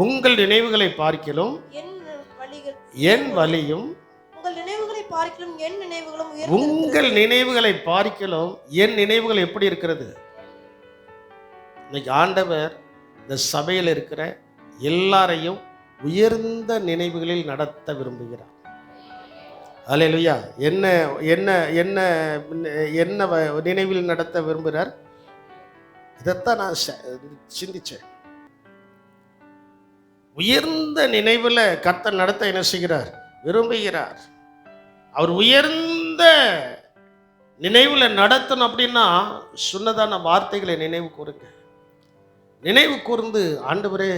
உங்கள் நினைவுகளை பார்க்கிலும் என் வழியும், உங்கள் நினைவுகளை பார்க்கிலும் என் நினைவுகளும் உங்கள் நினைவுகளை பார்க்கிலும் என் நினைவுகள் எப்படி இருக்கிறது? இன்னைக்கு ஆண்டவர் இந்த சபையில் இருக்கிற எல்லாரையும் உயர்ந்த நினைவுகளில் நடத்த விரும்புகிறார். அல்லேலூயா. என்ன என்ன என்ன என்ன நினைவில் நடத்த விரும்புகிறார்? இதைத்தான் நான் சிந்திச்சேன். உயர்ந்த நினைவில் கர்த்தர் நடத்த என்ன செய்கிறார்? விரும்புகிறார். அவர் உயர்ந்த நினைவில் நடத்தணும் அப்படின்னா சொன்னதான வார்த்தைகளை நினைவு கூறுங்க. நினைவு கூர்ந்து, ஆண்டவரே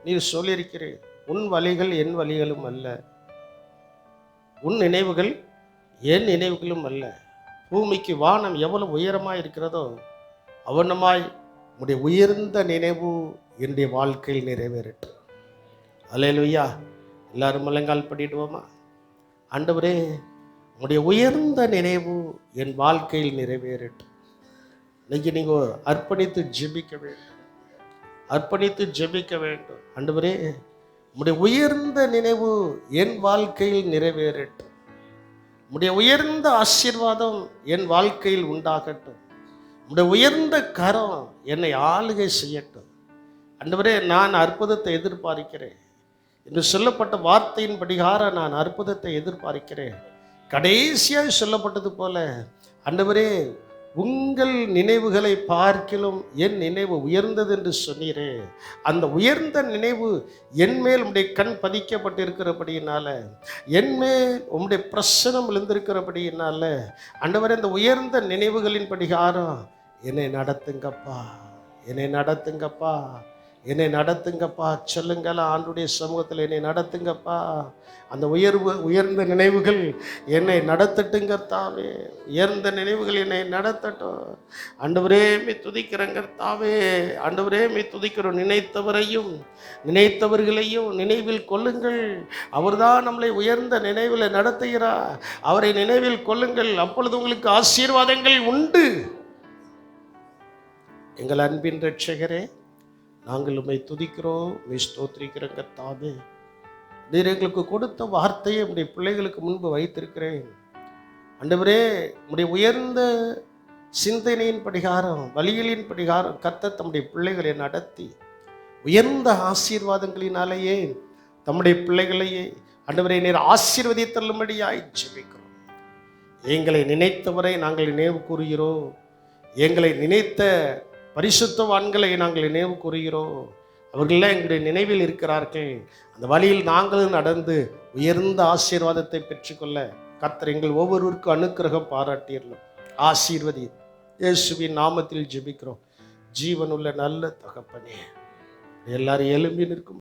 நீர் சொல்லியிருக்கிறேன், உன் வழிகள் என் வழிகளும் அல்ல, உன் நினைவுகள் என் நினைவுகளும் அல்ல. பூமிக்கு வானம் எவ்வளவு உயரமாய் இருக்கிறதோ அவனமாய் உடைய உயர்ந்த நினைவு என்னுடைய வாழ்க்கையில் நிறைவேறட்டும். அல்லேலூயா. எல்லாரும் முழங்கால் படிடுவோமா? ஆண்டவரே உடைய உயர்ந்த நினைவு என் வாழ்க்கையில் நிறைவேறட்டும். இன்னைக்கு நீங்கள் அர்ப்பணித்து ஜெபிக்க வேண்டும், அர்ப்பணித்து ஜெபிக்க வேண்டும். ஆண்டவரே உடைய உயர்ந்த நினைவு என் வாழ்க்கையில் நிறைவேறட்டும். உடைய உயர்ந்த ஆசீர்வாதம் என் வாழ்க்கையில் உண்டாகட்டும். உடைய உயர்ந்த கரம் என்னை ஆளுகை செய்யட்டும். ஆண்டவரே நான் அற்புதத்தை எதிர்பார்க்கிறேன் என்று சொல்லப்பட்ட வார்த்தையின் படிகார நான் அற்புதத்தை எதிர்பார்க்கிறேன். கடைசியாக சொல்லப்பட்டது போல ஆண்டவரே உங்கள் நினைவுகளை பார்க்கிலும் என் நினைவு உயர்ந்தது என்று சொன்னீரே, அந்த உயர்ந்த நினைவு என்மேல் உம்முடைய கண் பதிக்கப்பட்டிருக்கிறபடியினால, என்மேல் உம்முடைய பிரசனம் விழுந்திருக்கிறபடியினால ஆண்டவரே இந்த உயர்ந்த நினைவுகளின் படிகாரம் என்னை நடத்துங்கப்பா, என்னை நடத்துங்கப்பா, என்னை நடத்துங்கப்பா. சொல்லுங்களா, ஆண்டுடைய சமூகத்தில் என்னை நடத்துங்கப்பா. அந்த உயர்ந்த நினைவுகள் என்னை நடத்தட்டுங்கர்த்தாவே, உயர்ந்த நினைவுகள் என்னை நடத்தட்டும். ஆண்டவரே மீ துதிக்கிறங்கர்த்தாவே, ஆண்டவரே மீ துதிக்கிறோம். நினைத்தவரையும் நினைத்தவர்களையும் நினைவில் கொள்ளுங்கள். அவர்தான் நம்மளை உயர்ந்த நினைவில் நடத்துகிறார். அவரை நினைவில் கொள்ளுங்கள், அப்பொழுது உங்களுக்கு ஆசீர்வாதங்கள் உண்டு. எங்கள் அன்பின் இரட்சகரே, நாங்கள் உம்மை துதிக்கிறோம், உம்மை ஸ்தோத்திரிக்கிறோம் கர்த்தாவே. நீர் எங்களுக்கு கொடுத்த வார்த்தையை உம்முடைய பிள்ளைகளுக்கு முன்பு வைத்திருக்கிறேன். ஆண்டவரே உம்முடைய உயர்ந்த சிந்தனையின் படிகாரம், வழிகளின் படிகாரம் கர்த்தர் தம்முடைய பிள்ளைகளை நடத்தி உயர்ந்த ஆசீர்வாதங்களினாலேயே தம்முடைய பிள்ளைகளையே ஆண்டவரே நீர் ஆசீர்வதித்தள்ளும்படியாய் ஜெபிக்கிறோம். எங்களை நினைத்தவரை நாங்கள் நினைவு கூறுகிறோம். எங்களை நினைத்த பரிசுத்தவான்களை நாங்கள் நினைவு கூறுகிறோம். அவர்களெல்லாம் எங்களுடைய நினைவில் இருக்கிறார்கள். அந்த வழியில் நாங்களும் நடந்து உயர்ந்த ஆசீர்வாதத்தை பெற்றுக்கொள்ள கர்த்தர் எங்கள் ஒவ்வொருவருக்கும் அனுக்கிரகம் பாராட்டியறோம். ஆசீர்வதி. இயேசுவின் நாமத்தில் ஜெபிக்கிறோம். ஜீவனுள்ள நல்ல தகப்பனே. எல்லாரும் எழும்பி நிற்கும்.